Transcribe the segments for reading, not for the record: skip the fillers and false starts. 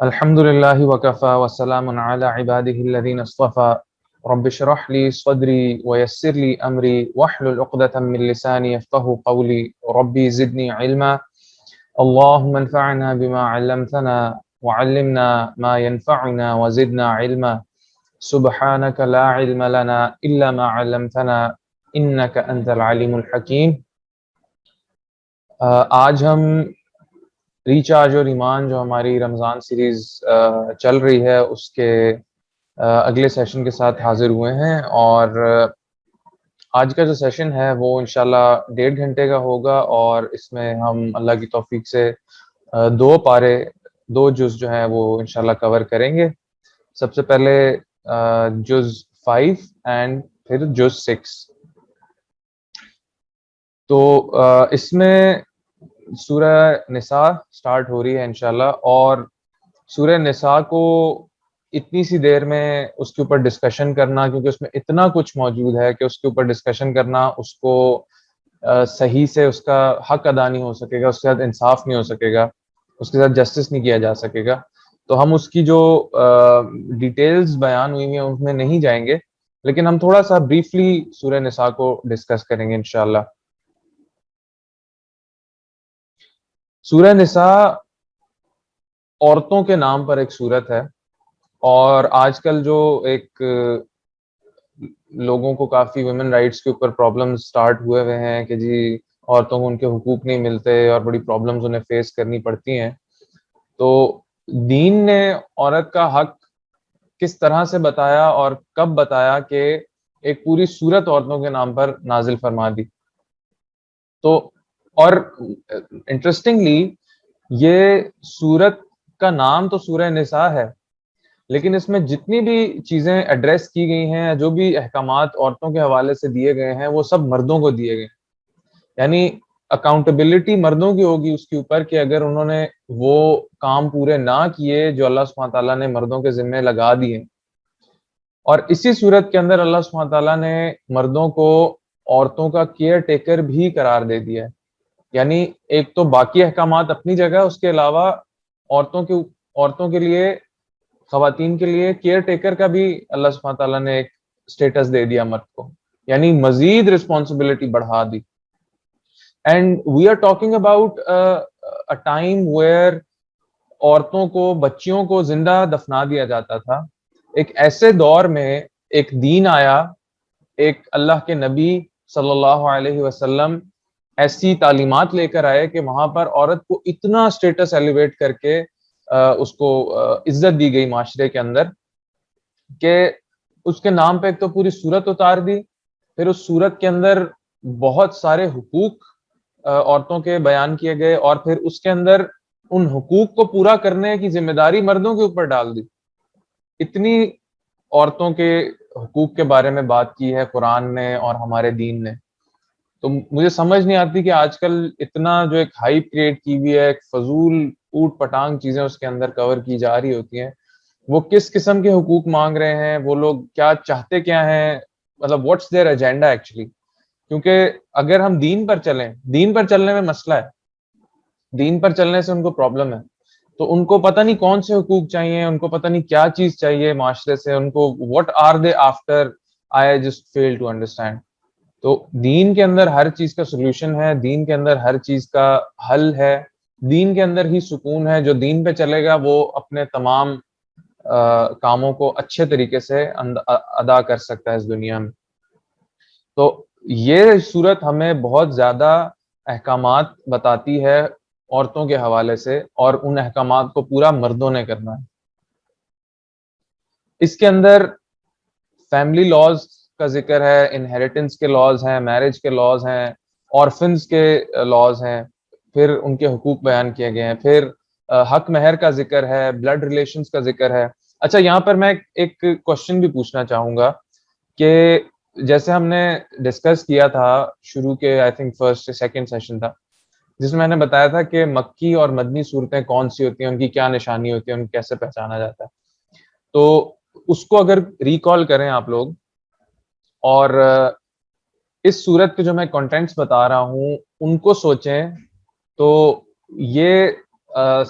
الحمد لله وكفى وسلام على عباده الذين اصطفى رب اشرح لي صدري ويسر لي أمري واحلل عقدة من لساني يفقه قولي ربي زدني علما اللهم انفعنا بما علمتنا وعلمنا ما ينفعنا وزدنا علما سبحانك لا علم لنا إلا ما علمتنا إنك أنت العليم الحكيم. آج ہم ریچارج اور ایمان جو ہماری رمضان سیریز چل رہی ہے اس کے اگلے سیشن کے ساتھ حاضر ہوئے ہیں، اور آج کا جو سیشن ہے وہ انشاءاللہ 1.5 گھنٹے کا ہوگا، اور اس میں ہم اللہ کی توفیق سے دو جز جو ہیں وہ انشاءاللہ کور کریں گے. سب سے پہلے جز 5 اینڈ پھر جز 6. تو اس میں سورہ نساء سٹارٹ ہو رہی ہے انشاءاللہ، اور سورہ نساء کو اتنی سی دیر میں اس کے اوپر ڈسکشن کرنا، کیونکہ اس میں اتنا کچھ موجود ہے کہ اس کے اوپر ڈسکشن کرنا اس کو صحیح سے اس کا حق ادا نہیں ہو سکے گا، اس کے ساتھ انصاف نہیں ہو سکے گا، اس کے ساتھ جسٹس نہیں کیا جا سکے گا. تو ہم اس کی جو ڈیٹیلز بیان ہوئی ہیں ان میں نہیں جائیں گے، لیکن ہم تھوڑا سا بریفلی سورہ نساء کو ڈسکس کریں گے انشاءاللہ. سورہ نساء عورتوں کے نام پر ایک سورت ہے، اور آج کل جو ایک لوگوں کو کافی ویمن رائٹس کے اوپر پرابلم سٹارٹ ہوئے ہیں کہ جی عورتوں کو ان کے حقوق نہیں ملتے اور بڑی پرابلمز انہیں فیس کرنی پڑتی ہیں. تو دین نے عورت کا حق کس طرح سے بتایا اور کب بتایا کہ ایک پوری سورت عورتوں کے نام پر نازل فرما دی. تو اور انٹرسٹنگلی یہ سورت کا نام تو سورہ نساء ہے، لیکن اس میں جتنی بھی چیزیں ایڈریس کی گئی ہیں، جو بھی احکامات عورتوں کے حوالے سے دیے گئے ہیں، وہ سب مردوں کو دیے گئے ہیں. یعنی اکاؤنٹیبلٹی مردوں کی ہوگی اس کے اوپر کہ اگر انہوں نے وہ کام پورے نہ کیے جو اللہ سبحانہ تعالیٰ نے مردوں کے ذمہ لگا دیے. اور اسی صورت کے اندر اللہ سبحانہ تعالیٰ نے مردوں کو عورتوں کا کیئر ٹیکر بھی قرار دے دیا ہے. یعنی ایک تو باقی احکامات اپنی جگہ، اس کے علاوہ عورتوں کے لیے، خواتین کے لیے کیئر ٹیکر کا بھی اللہ سبحانہ تعالیٰ نے ایک سٹیٹس دے دیا مرد کو، یعنی مزید رسپانسبلٹی بڑھا دی. And we are talking about a time where عورتوں کو، بچیوں کو زندہ دفنا دیا جاتا تھا. ایک ایسے دور میں ایک دین آیا، ایک اللہ کے نبی صلی اللہ علیہ وسلم ایسی تعلیمات لے کر آئے کہ وہاں پر عورت کو اتنا سٹیٹس ایلیویٹ کر کے اس کو عزت دی گئی معاشرے کے اندر کہ اس کے نام پہ ایک تو پوری سورت اتار دی، پھر اس سورت کے اندر بہت سارے حقوق عورتوں کے بیان کیے گئے، اور پھر اس کے اندر ان حقوق کو پورا کرنے کی ذمہ داری مردوں کے اوپر ڈال دی. اتنی عورتوں کے حقوق کے بارے میں بات کی ہے قرآن نے اور ہمارے دین نے. تو مجھے سمجھ نہیں آتی کہ آج کل اتنا جو ایک ہائپ کریٹ کی ہوئی ہے، ایک فضول اوٹ پٹانگ چیزیں اس کے اندر کور کی جا رہی ہوتی ہیں، وہ کس قسم کے حقوق مانگ رہے ہیں، وہ لوگ کیا چاہتے کیا ہیں، مطلب واٹس دیئر ایجنڈا ایکچولی. کیونکہ اگر ہم دین پر چلیں، دین پر چلنے میں مسئلہ ہے، دین پر چلنے سے ان کو پرابلم ہے. تو ان کو پتہ نہیں کون سے حقوق چاہیے، ان کو پتہ نہیں کیا چیز چاہیے معاشرے سے، ان کو what are they after. I just feel to understand. تو دین کے اندر ہر چیز کا سولوشن ہے، دین کے اندر ہر چیز کا حل ہے، دین کے اندر ہی سکون ہے. جو دین پہ چلے گا وہ اپنے تمام کاموں کو اچھے طریقے سے ادا کر سکتا ہے اس دنیا میں. تو یہ صورت ہمیں بہت زیادہ احکامات بتاتی ہے عورتوں کے حوالے سے، اور ان احکامات کو پورا مردوں نے کرنا ہے. اس کے اندر فیملی لاز کا ذکر ہے، انہیریٹنس کے لاز ہیں، میرج کے لاز ہیں، آرفنز کے لاز ہیں، پھر ان کے حقوق بیان کیے گئے ہیں، پھر حق مہر کا ذکر ہے، بلڈ ریلیشنز کا ذکر ہے. اچھا، یہاں پر میں ایک کوشچن بھی پوچھنا چاہوں گا کہ جیسے ہم نے ڈسکس کیا تھا شروع کے I think first second session تھا، جس میں نے بتایا تھا کہ مکی اور مدنی صورتیں کون سی ہوتی ہیں، ان کی کیا نشانی ہوتی ہے، ان کو کیسے پہچانا جاتا ہے. تو اس کو اگر ریکال کریں آپ لوگ، اور اس صورت کے جو میں کنٹینٹس بتا رہا ہوں ان کو سوچیں، تو یہ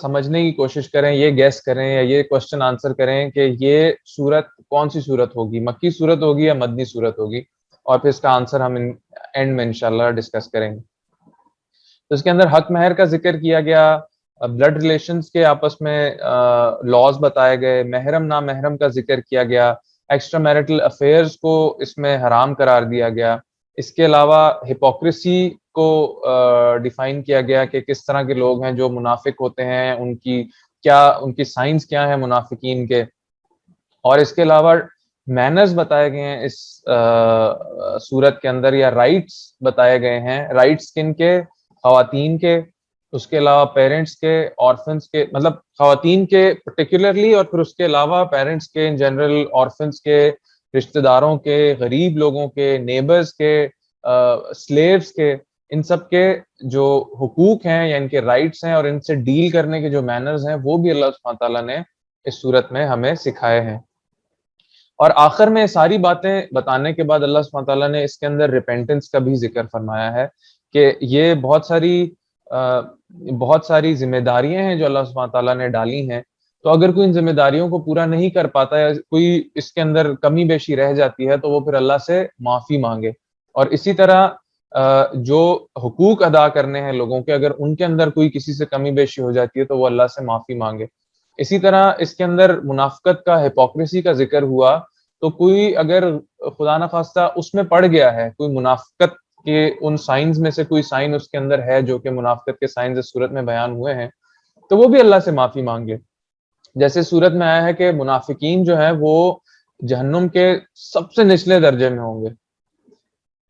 سمجھنے کی کوشش کریں, یہ گیس کریں یا یہ کوشچن آنسر کریں کہ یہ صورت کون سی صورت ہوگی, مکی صورت ہوگی یا مدنی صورت ہوگی, اور پھر اس کا آنسر ہم اینڈ میں انشاءاللہ ڈسکس کریں گے. تو اس کے اندر حق مہر کا ذکر کیا گیا, بلڈ ریلیشنز کے آپس میں لاز بتائے گئے, محرم نامحرم کا ذکر کیا گیا, ایکسٹرا میرٹل افیئرز کو اس میں حرام قرار دیا گیا. اس کے علاوہ ہپوکریسی کو ڈیفائن کیا گیا کہ کس طرح کے لوگ ہیں جو منافق ہوتے ہیں, ان کی سائنس کیا ہے منافقین کے. اور اس کے علاوہ مینرز بتائے گئے ہیں اس صورت کے اندر, یا رائٹس بتائے گئے ہیں. رائٹس کن کے؟ خواتین کے, اس کے علاوہ پیرنٹس کے, آرفنس کے, مطلب خواتین کے پرٹیکولرلی, اور پھر اس کے علاوہ پیرنٹس کے ان جنرل, آرفنس کے, رشتہ داروں کے, غریب لوگوں کے, نیبرز کے, سلیوز کے, ان سب کے جو حقوق ہیں یا ان کے رائٹس ہیں اور ان سے ڈیل کرنے کے جو مینرز ہیں وہ بھی اللہ سبحانہ تعالیٰ نے اس صورت میں ہمیں سکھائے ہیں. اور آخر میں ساری باتیں بتانے کے بعد اللہ سبحانہ تعالیٰ نے اس کے اندر ریپینٹنس کا بھی ذکر فرمایا ہے کہ یہ بہت ساری ذمہ داریاں ہیں جو اللہ سبحانہ تعالیٰ نے ڈالی ہیں. تو اگر کوئی ان ذمہ داریوں کو پورا نہیں کر پاتا یا کوئی اس کے اندر کمی بیشی رہ جاتی ہے تو وہ پھر اللہ سے معافی مانگے. اور اسی طرح جو حقوق ادا کرنے ہیں لوگوں کے, اگر ان کے اندر کوئی کسی سے کمی بیشی ہو جاتی ہے تو وہ اللہ سے معافی مانگے. اسی طرح اس کے اندر منافقت کا, ہپوکریسی کا ذکر ہوا, تو کوئی اگر خدا نخواستہ اس میں پڑ گیا ہے, کوئی منافقت کے ان سائنز میں سے کوئی سائن اس کے اندر ہے جو کہ منافقت کے سائنز اس صورت میں بیان ہوئے ہیں, تو وہ بھی اللہ سے معافی مانگے. جیسے صورت میں آیا ہے کہ منافقین جو ہیں وہ جہنم کے سب سے نچلے درجے میں ہوں گے.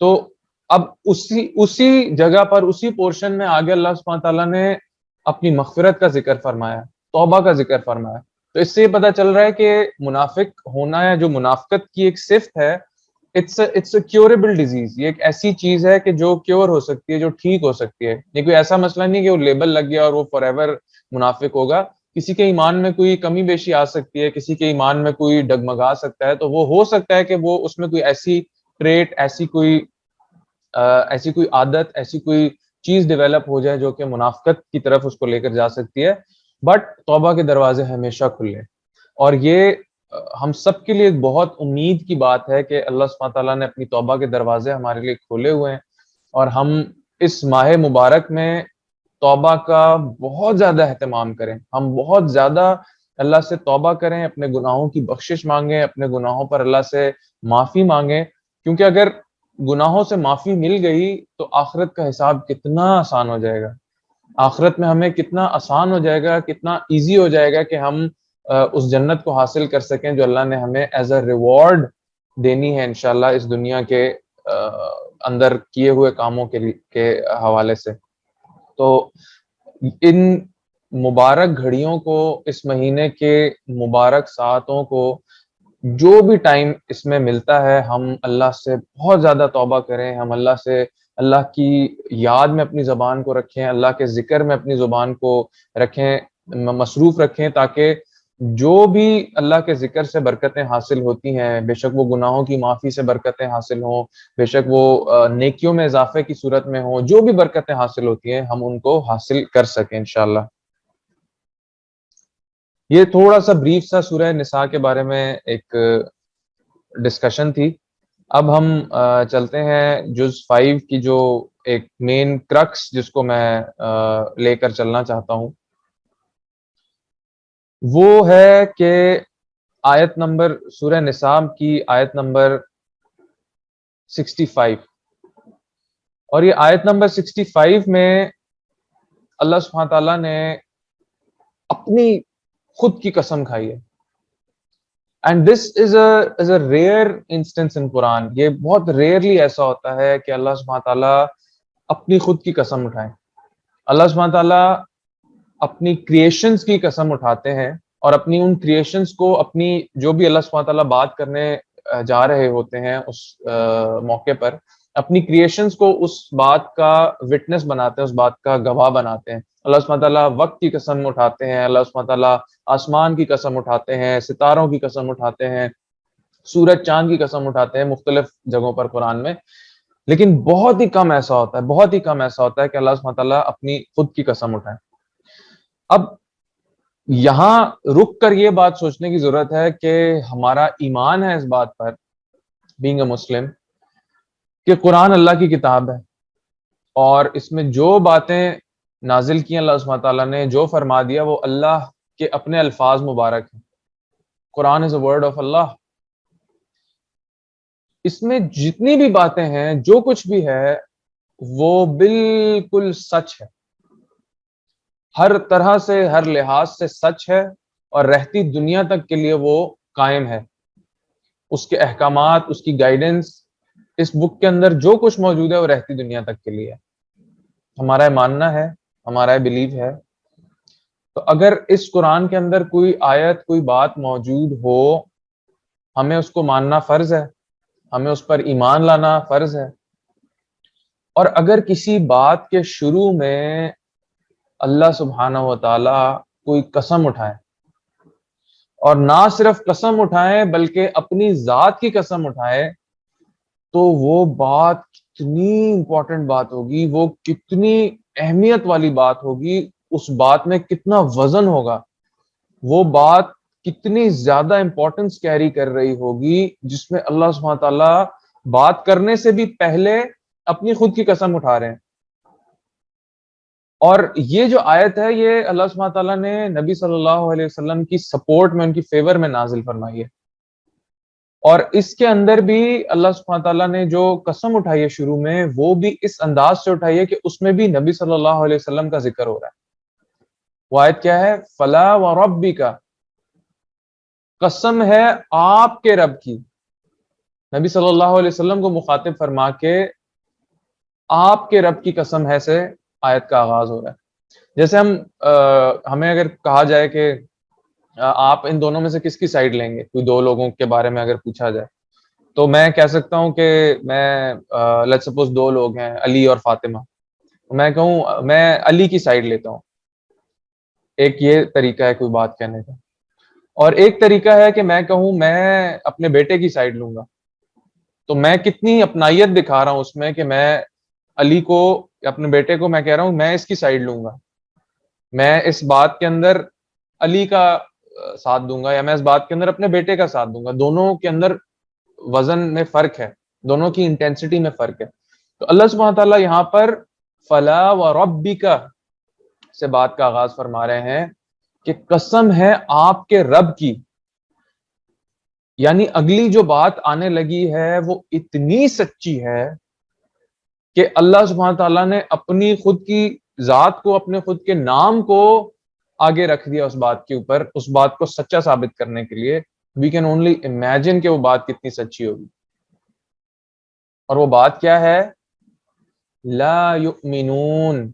تو اب اسی جگہ پر, اسی پورشن میں آگے اللہ سبحانہ تعالیٰ نے اپنی مغفرت کا ذکر فرمایا, توبہ کا ذکر فرمایا. تو اس سے یہ پتہ چل رہا ہے کہ منافق ہونا یا جو منافقت کی ایک صفت ہے, اٹس اے کیوریبل ڈیزیز. یہ ایک ایسی چیز ہے کہ جو کیور ہو سکتی ہے, جو ٹھیک ہو سکتی ہے. یہ کوئی ایسا مسئلہ نہیں کہ وہ لیبل لگ گیا اور وہ فار ایور منافق ہوگا. کسی کے ایمان میں کوئی کمی بیشی آ سکتی ہے, کسی کے ایمان میں کوئی ڈگمگا سکتا ہے, تو وہ ہو سکتا ہے کہ وہ اس میں کوئی ایسی ٹریٹ, ایسی کوئی عادت, ایسی کوئی چیز ڈیولپ ہو جائے جو کہ منافقت کی طرف اس کو لے کر جا سکتی ہے. بٹ توبہ کے دروازے ہمیشہ کھلے, اور یہ ہم سب کے لیے ایک بہت امید کی بات ہے کہ اللہ سبحانہ تعالیٰ نے اپنی توبہ کے دروازے ہمارے لیے کھولے ہوئے ہیں, اور ہم اس ماہ مبارک میں توبہ کا بہت زیادہ اہتمام کریں. ہم بہت زیادہ اللہ سے توبہ کریں, اپنے گناہوں کی بخشش مانگیں, اپنے گناہوں پر اللہ سے معافی مانگیں, کیونکہ اگر گناہوں سے معافی مل گئی تو آخرت کا حساب کتنا آسان ہو جائے گا. آخرت میں ہمیں کتنا آسان ہو جائے گا, کتنا ایزی ہو جائے گا کہ ہم اس جنت کو حاصل کر سکیں جو اللہ نے ہمیں ایز اے ریوارڈ دینی ہے انشاءاللہ اس دنیا کے اندر کیے ہوئے کاموں کے حوالے سے. تو ان مبارک گھڑیوں کو, اس مہینے کے مبارک ساعتوں کو, جو بھی ٹائم اس میں ملتا ہے, ہم اللہ سے بہت زیادہ توبہ کریں. ہم اللہ کی یاد میں اپنی زبان کو رکھیں, اللہ کے ذکر میں اپنی زبان کو رکھیں, مصروف رکھیں, تاکہ جو بھی اللہ کے ذکر سے برکتیں حاصل ہوتی ہیں, بے شک وہ گناہوں کی معافی سے برکتیں حاصل ہوں, بے شک وہ نیکیوں میں اضافے کی صورت میں ہوں, جو بھی برکتیں حاصل ہوتی ہیں ہم ان کو حاصل کر سکیں انشاءاللہ. یہ تھوڑا سا بریف سا سورہ نساء کے بارے میں ایک ڈسکشن تھی. اب ہم چلتے ہیں جز 5 کی جو ایک مین کرکس جس کو میں لے کر چلنا چاہتا ہوں, وہ ہے کہ آیت نمبر, سورہ نساء کی آیت نمبر 65. اور یہ آیت نمبر 65 میں اللہ سبحانہ تعالیٰ نے اپنی خود کی قسم کھائی ہے. And this is a rare instance in Quran. یہ بہت ریئرلی ایسا ہوتا ہے کہ اللہ سبحانہ تعالیٰ اپنی خود کی قسم اٹھائیں. اللہ سبحانہ تعالیٰ اپنی کریشنز کی قسم اٹھاتے ہیں, اور اپنی ان کریشنز کو, اپنی جو بھی اللہ سبحانہ تعالیٰ بات کرنے جا رہے ہوتے ہیں اس موقع پر, اپنی کریشنز کو اس بات کا وٹنس بناتے ہیں, اس بات کا گواہ بناتے ہیں. اللہ سبحانہ تعالیٰ وقت کی قسم اٹھاتے ہیں, اللہ سبحانہ تعالیٰ آسمان کی قسم اٹھاتے ہیں, ستاروں کی قسم اٹھاتے ہیں, سورج چاند کی قسم اٹھاتے ہیں مختلف جگہوں پر قرآن میں. لیکن بہت ہی کم ایسا ہوتا ہے کہ اللہ سبحانہ تعالیٰ اپنی خود کی قسم اٹھائیں. اب یہاں رک کر یہ بات سوچنے کی ضرورت ہے کہ ہمارا ایمان ہے اس بات پر بینگ اے مسلم کہ قرآن اللہ کی کتاب ہے، اور اس میں جو باتیں نازل کی اللہ سبحانہ تعالیٰ نے، جو فرما دیا، وہ اللہ کے اپنے الفاظ مبارک ہیں. قرآن از اے ورڈ آف اللہ. اس میں جتنی بھی باتیں ہیں، جو کچھ بھی ہے، وہ بالکل سچ ہے، ہر طرح سے، ہر لحاظ سے سچ ہے، اور رہتی دنیا تک کے لیے وہ قائم ہے. اس کے احکامات، اس کی گائیڈنس، اس بک کے اندر جو کچھ موجود ہے وہ رہتی دنیا تک کے لیے. ہمارا ماننا ہے، ہمارا بلیو ہے. تو اگر اس قرآن کے اندر کوئی آیت، کوئی بات موجود ہو، ہمیں اس کو ماننا فرض ہے، ہمیں اس پر ایمان لانا فرض ہے. اور اگر کسی بات کے شروع میں اللہ سبحانہ و تعالی کوئی قسم اٹھائے، اور نہ صرف قسم اٹھائے بلکہ اپنی ذات کی قسم اٹھائے، تو وہ بات کتنی امپورٹنٹ بات ہوگی، وہ کتنی اہمیت والی بات ہوگی، اس بات میں کتنا وزن ہوگا، وہ بات کتنی زیادہ امپورٹنس کیری کر رہی ہوگی، جس میں اللہ سبحانہ تعالیٰ بات کرنے سے بھی پہلے اپنی خود کی قسم اٹھا رہے ہیں. اور یہ جو آیت ہے، یہ اللہ سبحانہ تعالیٰ نے نبی صلی اللہ علیہ وسلم کی سپورٹ میں، ان کی فیور میں نازل فرمائی ہے. اور اس کے اندر بھی اللہ سبحانہ تعالیٰ نے جو قسم اٹھائی ہے شروع میں، وہ بھی اس انداز سے اٹھائی ہے کہ اس میں بھی نبی صلی اللہ علیہ وسلم کا ذکر ہو رہا ہے. وہ آیت کیا ہے؟ فلا وربک، قسم ہے آپ کے رب کی. نبی صلی اللہ علیہ وسلم کو مخاطب فرما کے آپ کے رب کی قسم ہے سے آیت کا آغاز ہو رہا ہے. جیسے ہمیں اگر کہا جائے کہ آپ ان دونوں میں سے کس کی سائڈ لیں گے، کوئی دو لوگوں کے بارے میں اگر پوچھا جائے، تو میں کہہ سکتا ہوں کہ میں لیٹس سپوز دو لوگ ہیں، علی اور فاطمہ، میں کہوں میں علی کی سائڈ لیتا ہوں. ایک یہ طریقہ ہے کوئی بات کہنے کا. اور ایک طریقہ ہے کہ میں کہوں میں اپنے بیٹے کی سائڈ لوں گا. تو میں کتنی اپنائیت دکھا رہا ہوں اس میں کہ میں علی کو، اپنے بیٹے کو میں کہہ رہا ہوں میں اس کی سائڈ لوں گا، میں اس بات کے اندر علی کا ساتھ دوں گا، یا میں اس بات کے اندر اپنے بیٹے کا ساتھ دوں گا. دونوں کے اندر وزن میں فرق ہے، دونوں کی انٹینسٹی میں فرق ہے. تو اللہ سبحانہ تعالیٰ یہاں پر فلا وربک سے بات کا آغاز فرما رہے ہیں کہ قسم ہے آپ کے رب کی. یعنی اگلی جو بات آنے لگی ہے وہ اتنی سچی ہے کہ اللہ سبحانہ تعالیٰ نے اپنی خود کی ذات کو، اپنے خود کے نام کو آگے رکھ دیا اس بات کے اوپر، اس بات کو سچا ثابت کرنے کے لیے. وی کین اونلی امیجن کہ وہ بات کتنی سچی ہوگی. اور وہ بات کیا ہے؟ لا یؤمنون،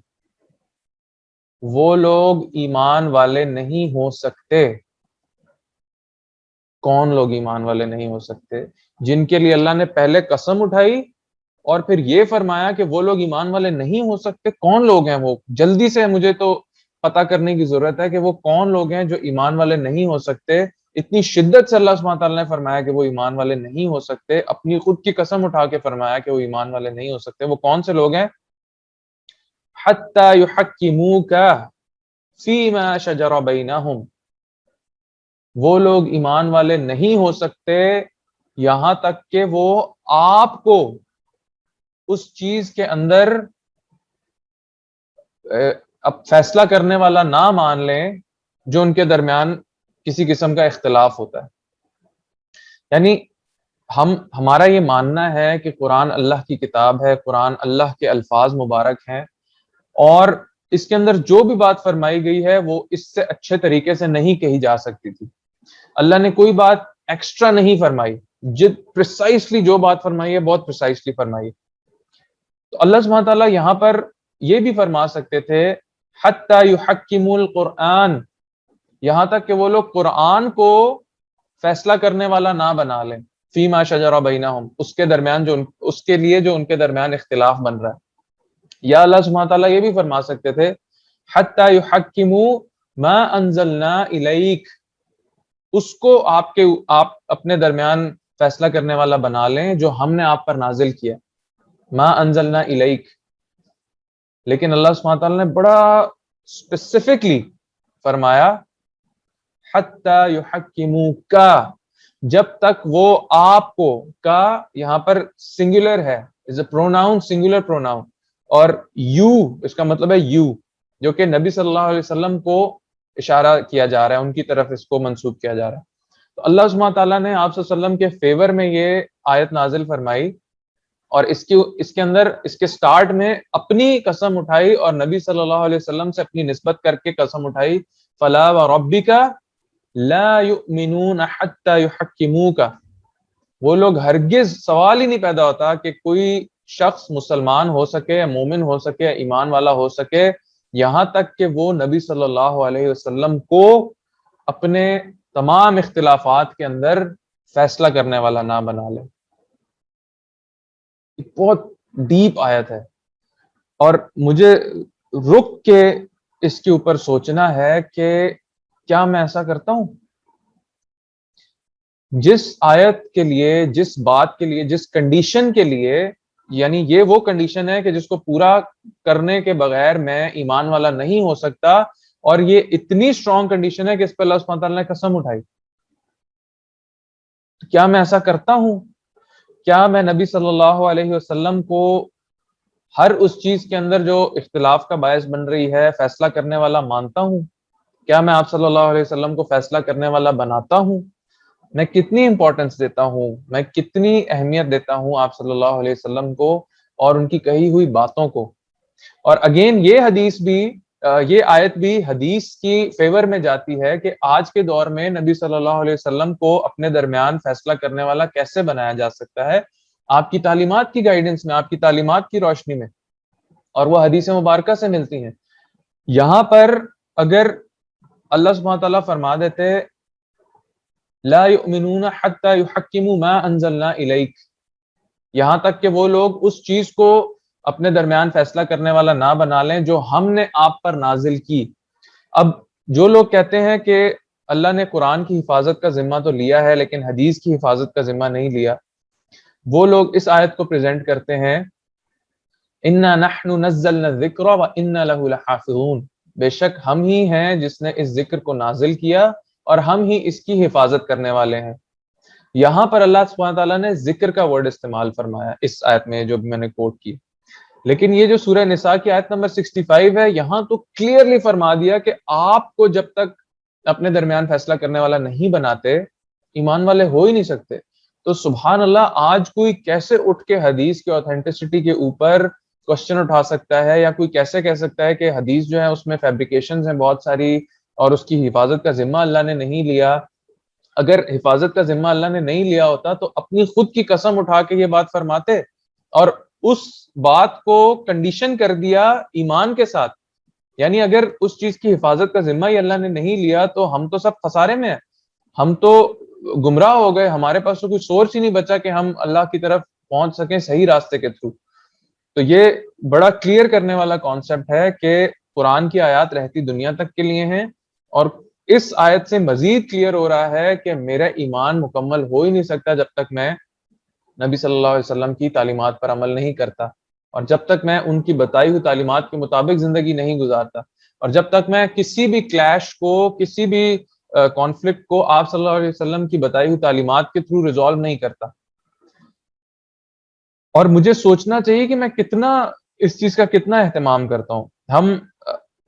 وہ لوگ ایمان والے نہیں ہو سکتے. کون لوگ ایمان والے نہیں ہو سکتے؟ جن کے لیے اللہ نے پہلے قسم اٹھائی اور پھر یہ فرمایا کہ وہ لوگ ایمان والے نہیں ہو سکتے. کون لوگ ہیں وہ؟ جلدی سے مجھے تو پتا کرنے کی ضرورت ہے کہ وہ کون لوگ ہیں جو ایمان والے نہیں ہو سکتے. اتنی شدت سے اللہ سبحانہ تعالیٰ نے فرمایا کہ وہ ایمان والے نہیں ہو سکتے، اپنی خود کی قسم اٹھا کے فرمایا کہ وہ ایمان والے نہیں ہو سکتے. وہ کون سے لوگ ہیں؟ حتی یحکموک فیما شجر بینہم، وہ لوگ ایمان والے نہیں ہو سکتے یہاں تک کہ وہ آپ کو اس چیز کے اندر اب فیصلہ کرنے والا نہ مان لیں جو ان کے درمیان کسی قسم کا اختلاف ہوتا ہے. یعنی ہمارا یہ ماننا ہے کہ قرآن اللہ کی کتاب ہے، قرآن اللہ کے الفاظ مبارک ہیں، اور اس کے اندر جو بھی بات فرمائی گئی ہے وہ اس سے اچھے طریقے سے نہیں کہی جا سکتی تھی. اللہ نے کوئی بات ایکسٹرا نہیں فرمائی، پریسائسلی جو بات فرمائی ہے بہت پریسائسلی فرمائی. تو اللہ سبحانہ تعالیٰ یہاں پر یہ بھی فرما سکتے تھے حتی یحکموا القرآن، یہاں تک کہ وہ لوگ قرآن کو فیصلہ کرنے والا نہ بنا لیں، فیما شجر بینہم، اس کے درمیان جو اس کے لیے جو ان کے درمیان اختلاف بن رہا ہے. یا اللہ سبحانہ تعالیٰ یہ بھی فرما سکتے تھے حتی یحکموا ما انزلنا الیک، اس کو آپ اپنے درمیان فیصلہ کرنے والا بنا لیں جو ہم نے آپ پر نازل کیا، ما انزلنا الیک. لیکن اللہ سبحانہ تعالیٰ نے بڑا اسپیسیفکلی فرمایا حتی یحکموکا، جب تک وہ آپ کو، کا یہاں پر سنگولر ہے، از اے پروناؤن، سنگولر پروناؤن، اور یو اس کا مطلب ہے یو، جو کہ نبی صلی اللہ علیہ وسلم کو اشارہ کیا جا رہا ہے، ان کی طرف اس کو منسوب کیا جا رہا ہے۔ تو اللہ سبحانہ تعالیٰ نے آپ صلی اللہ علیہ وسلم کے فیور میں یہ آیت نازل فرمائی، اور اس کے اندر اس کے سٹارٹ میں اپنی قسم اٹھائی اور نبی صلی اللہ علیہ وسلم سے اپنی نسبت کر کے قسم اٹھائی، فلا وربک لا یؤمنون حتی یحکموک، وہ لوگ ہرگز، سوال ہی نہیں پیدا ہوتا کہ کوئی شخص مسلمان ہو سکے یا مومن ہو سکے یا ایمان والا ہو سکے یہاں تک کہ وہ نبی صلی اللہ علیہ وسلم کو اپنے تمام اختلافات کے اندر فیصلہ کرنے والا نہ بنا لے۔ بہت ڈیپ آیت ہے، اور مجھے رک کے اس کے اوپر سوچنا ہے کہ کیا میں ایسا کرتا ہوں؟ جس آیت کے لیے، جس بات کے لیے، جس کنڈیشن کے لیے، یعنی یہ وہ کنڈیشن ہے کہ جس کو پورا کرنے کے بغیر میں ایمان والا نہیں ہو سکتا، اور یہ اتنی اسٹرانگ کنڈیشن ہے کہ اس پہ اللہ سبحانہ تعالیٰ نے قسم اٹھائی۔ کیا میں ایسا کرتا ہوں؟ کیا میں نبی صلی اللہ علیہ وسلم کو ہر اس چیز کے اندر جو اختلاف کا باعث بن رہی ہے فیصلہ کرنے والا مانتا ہوں؟ کیا میں آپ صلی اللہ علیہ وسلم کو فیصلہ کرنے والا بناتا ہوں؟ میں کتنی امپورٹنس دیتا ہوں، میں کتنی اہمیت دیتا ہوں آپ صلی اللہ علیہ وسلم کو اور ان کی کہی ہوئی باتوں کو؟ اور اگین یہ حدیث بھی، یہ آیت بھی حدیث کی فیور میں جاتی ہے کہ آج کے دور میں نبی صلی اللہ علیہ وسلم کو اپنے درمیان فیصلہ کرنے والا کیسے بنایا جا سکتا ہے؟ آپ کی تعلیمات کی گائیڈنس میں، آپ کی تعلیمات کی روشنی میں، اور وہ حدیث مبارکہ سے ملتی ہیں۔ یہاں پر اگر اللہ سبحانہ تعالیٰ فرما دیتے لا یؤمنون حتی یحکموا ما انزلنا الیک، یہاں تک کہ وہ لوگ اس چیز کو اپنے درمیان فیصلہ کرنے والا نہ بنا لیں جو ہم نے آپ پر نازل کی۔ اب جو لوگ کہتے ہیں کہ اللہ نے قرآن کی حفاظت کا ذمہ تو لیا ہے لیکن حدیث کی حفاظت کا ذمہ نہیں لیا، وہ لوگ اس آیت کو پریزنٹ کرتے ہیں اِنَّا نَحْنُ نَزَّلْنَا الذِّكْرَ وَإِنَّا لَهُ لَحَافِظُونَ، بے شک ہم ہی ہیں جس نے اس ذکر کو نازل کیا اور ہم ہی اس کی حفاظت کرنے والے ہیں۔ یہاں پر اللہ سبحانہ تعالیٰ نے ذکر کا ورڈ استعمال فرمایا اس آیت میں جو میں نے کوٹ کی، لیکن یہ جو سورہ نساء کی آیت نمبر 65 ہے، یہاں تو کلیئرلی فرما دیا کہ آپ کو جب تک اپنے درمیان فیصلہ کرنے والا نہیں بناتے، ایمان والے ہو ہی نہیں سکتے۔ تو سبحان اللہ، آج کوئی کیسے اٹھ کے حدیث کی اوتھینٹسٹی کے اوپر کوشچن اٹھا سکتا ہے، یا کوئی کیسے کہہ سکتا ہے کہ حدیث جو ہے اس میں فیبریکیشنز ہیں بہت ساری اور اس کی حفاظت کا ذمہ اللہ نے نہیں لیا؟ اگر حفاظت کا ذمہ اللہ نے نہیں لیا ہوتا تو اپنی خود کی قسم اٹھا کے یہ بات فرماتے، اور اس بات کو کنڈیشن کر دیا ایمان کے ساتھ۔ یعنی اگر اس چیز کی حفاظت کا ذمہ ہی اللہ نے نہیں لیا تو ہم تو سب خسارے میں ہیں، ہم تو گمراہ ہو گئے، ہمارے پاس تو کوئی سورس ہی نہیں بچا کہ ہم اللہ کی طرف پہنچ سکیں صحیح راستے کے تھرو۔ تو یہ بڑا کلیئر کرنے والا کانسیپٹ ہے کہ قرآن کی آیات رہتی دنیا تک کے لیے ہیں، اور اس آیت سے مزید کلیئر ہو رہا ہے کہ میرا ایمان مکمل ہو ہی نہیں سکتا جب تک میں نبی صلی اللہ علیہ وسلم کی تعلیمات پر عمل نہیں کرتا، اور جب تک میں ان کی بتائی ہوئی تعلیمات کے مطابق زندگی نہیں گزارتا، اور جب تک میں کسی بھی کلیش کو، کسی بھی کانفلکٹ کو آپ صلی اللہ علیہ وسلم کی بتائی ہوئی تعلیمات کے تھرو ریزالو نہیں کرتا۔ اور مجھے سوچنا چاہیے کہ میں کتنا اس چیز کا کتنا اہتمام کرتا ہوں۔ ہم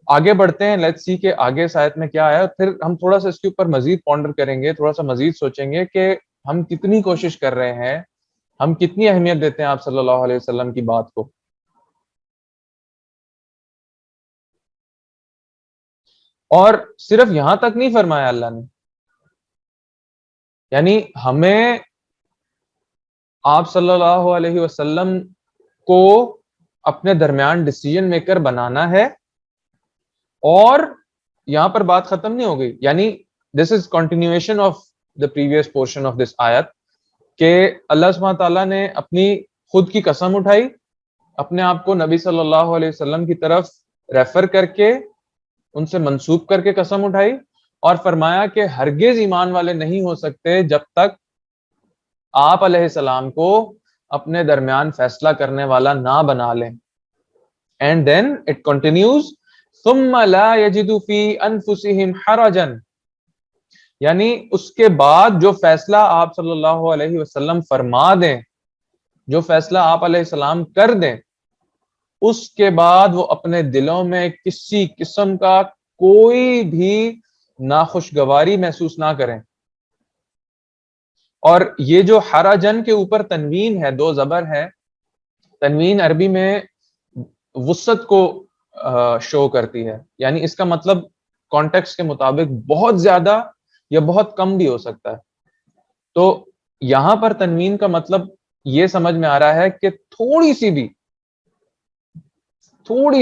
آگے بڑھتے ہیں، لیٹس سی کہ آگے اس آیت میں کیا ہے، پھر ہم تھوڑا سا اس کے اوپر مزید پونڈر کریں گے، تھوڑا سا مزید سوچیں گے کہ ہم کتنی کوشش کر رہے ہیں، ہم کتنی اہمیت دیتے ہیں آپ صلی اللہ علیہ وسلم کی بات کو۔ اور صرف یہاں تک نہیں فرمایا اللہ نے، یعنی ہمیں آپ صلی اللہ علیہ وسلم کو اپنے درمیان ڈیسیجن میکر بنانا ہے، اور یہاں پر بات ختم نہیں ہو گئی، یعنی this is continuation of the previous portion of this آیت، کہ اللہ سبحانہ تعالیٰ نے اپنی خود کی قسم اٹھائی، اپنے آپ کو نبی صلی اللہ علیہ وسلم کی طرف ریفر کر کے، ان سے منسوب کر کے قسم اٹھائی، اور فرمایا کہ ہرگز ایمان والے نہیں ہو سکتے جب تک آپ علیہ السلام کو اپنے درمیان فیصلہ کرنے والا نہ بنا لیں۔ اینڈ دین اٹ کنٹینیوز ثم لا يجدوا في انفسهم حرجا، یعنی اس کے بعد جو فیصلہ آپ صلی اللہ علیہ وسلم فرما دیں، جو فیصلہ آپ علیہ السلام کر دیں، اس کے بعد وہ اپنے دلوں میں کسی قسم کا کوئی بھی ناخوشگواری محسوس نہ کریں. اور یہ جو حرجن کے اوپر تنوین ہے، دو زبر ہے، تنوین عربی میں وسعت کو شو کرتی ہے، یعنی اس کا مطلب کانٹیکسٹ کے مطابق بہت زیادہ یا بہت کم بھی ہو سکتا ہے. تو یہاں پر تنوین کا مطلب یہ سمجھ میں آ رہا ہے کہ تھوڑی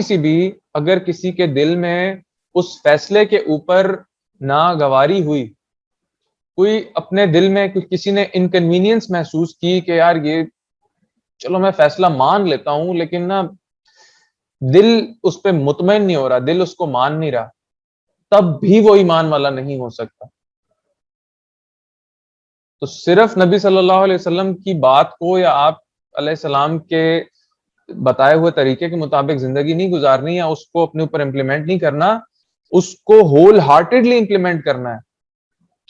سی بھی اگر کسی کے دل میں اس فیصلے کے اوپر ناگواری ہوئی، کوئی اپنے دل میں کسی نے انکنوینئنس محسوس کی کہ یار یہ چلو میں فیصلہ مان لیتا ہوں لیکن نا دل اس پہ مطمئن نہیں ہو رہا، دل اس کو مان نہیں رہا، تب بھی وہ ایمان والا نہیں ہو سکتا. تو صرف نبی صلی اللہ علیہ وسلم کی بات کو یا آپ علیہ السلام کے بتائے ہوئے طریقے کے مطابق زندگی نہیں گزارنی یا اس کو اپنے اوپر امپلیمنٹ نہیں کرنا، اس کو ہول ہارٹیڈلی امپلیمنٹ کرنا ہے.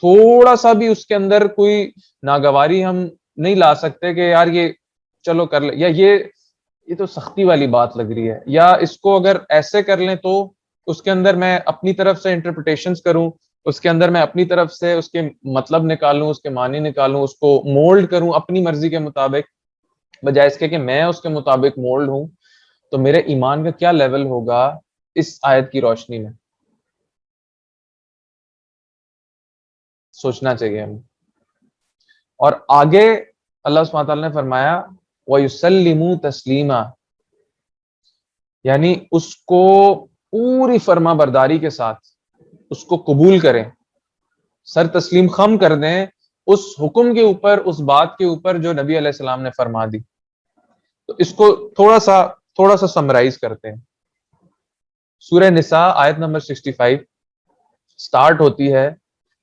تھوڑا سا بھی اس کے اندر کوئی ناگواری ہم نہیں لا سکتے کہ یار یہ چلو کر لیں، یا یہ تو سختی والی بات لگ رہی ہے، یا اس کو اگر ایسے کر لیں تو اس کے اندر میں اپنی طرف سے انٹرپریٹیشنز کروں، اس کے اندر میں اپنی طرف سے اس کے مطلب نکالوں، اس کے معنی نکالوں، اس کو مولڈ کروں اپنی مرضی کے مطابق، بجائے اس کے کہ میں اس کے مطابق مولڈ ہوں. تو میرے ایمان کا کیا لیول ہوگا اس آیت کی روشنی میں، سوچنا چاہیے ہمیں. اور آگے اللہ سبحانہ تعالیٰ نے فرمایا وَيُسَلِّمُوا تَسْلِيمًا، یعنی اس کو پوری فرما برداری کے ساتھ اس کو قبول کریں، سر تسلیم خم کر دیں اس حکم کے اوپر، اس بات کے اوپر جو نبی علیہ السلام نے فرما دی. تو اس کو تھوڑا سا سمرائز کرتے ہیں. سورہ نساء آیت نمبر 65 سٹارٹ ہوتی ہے،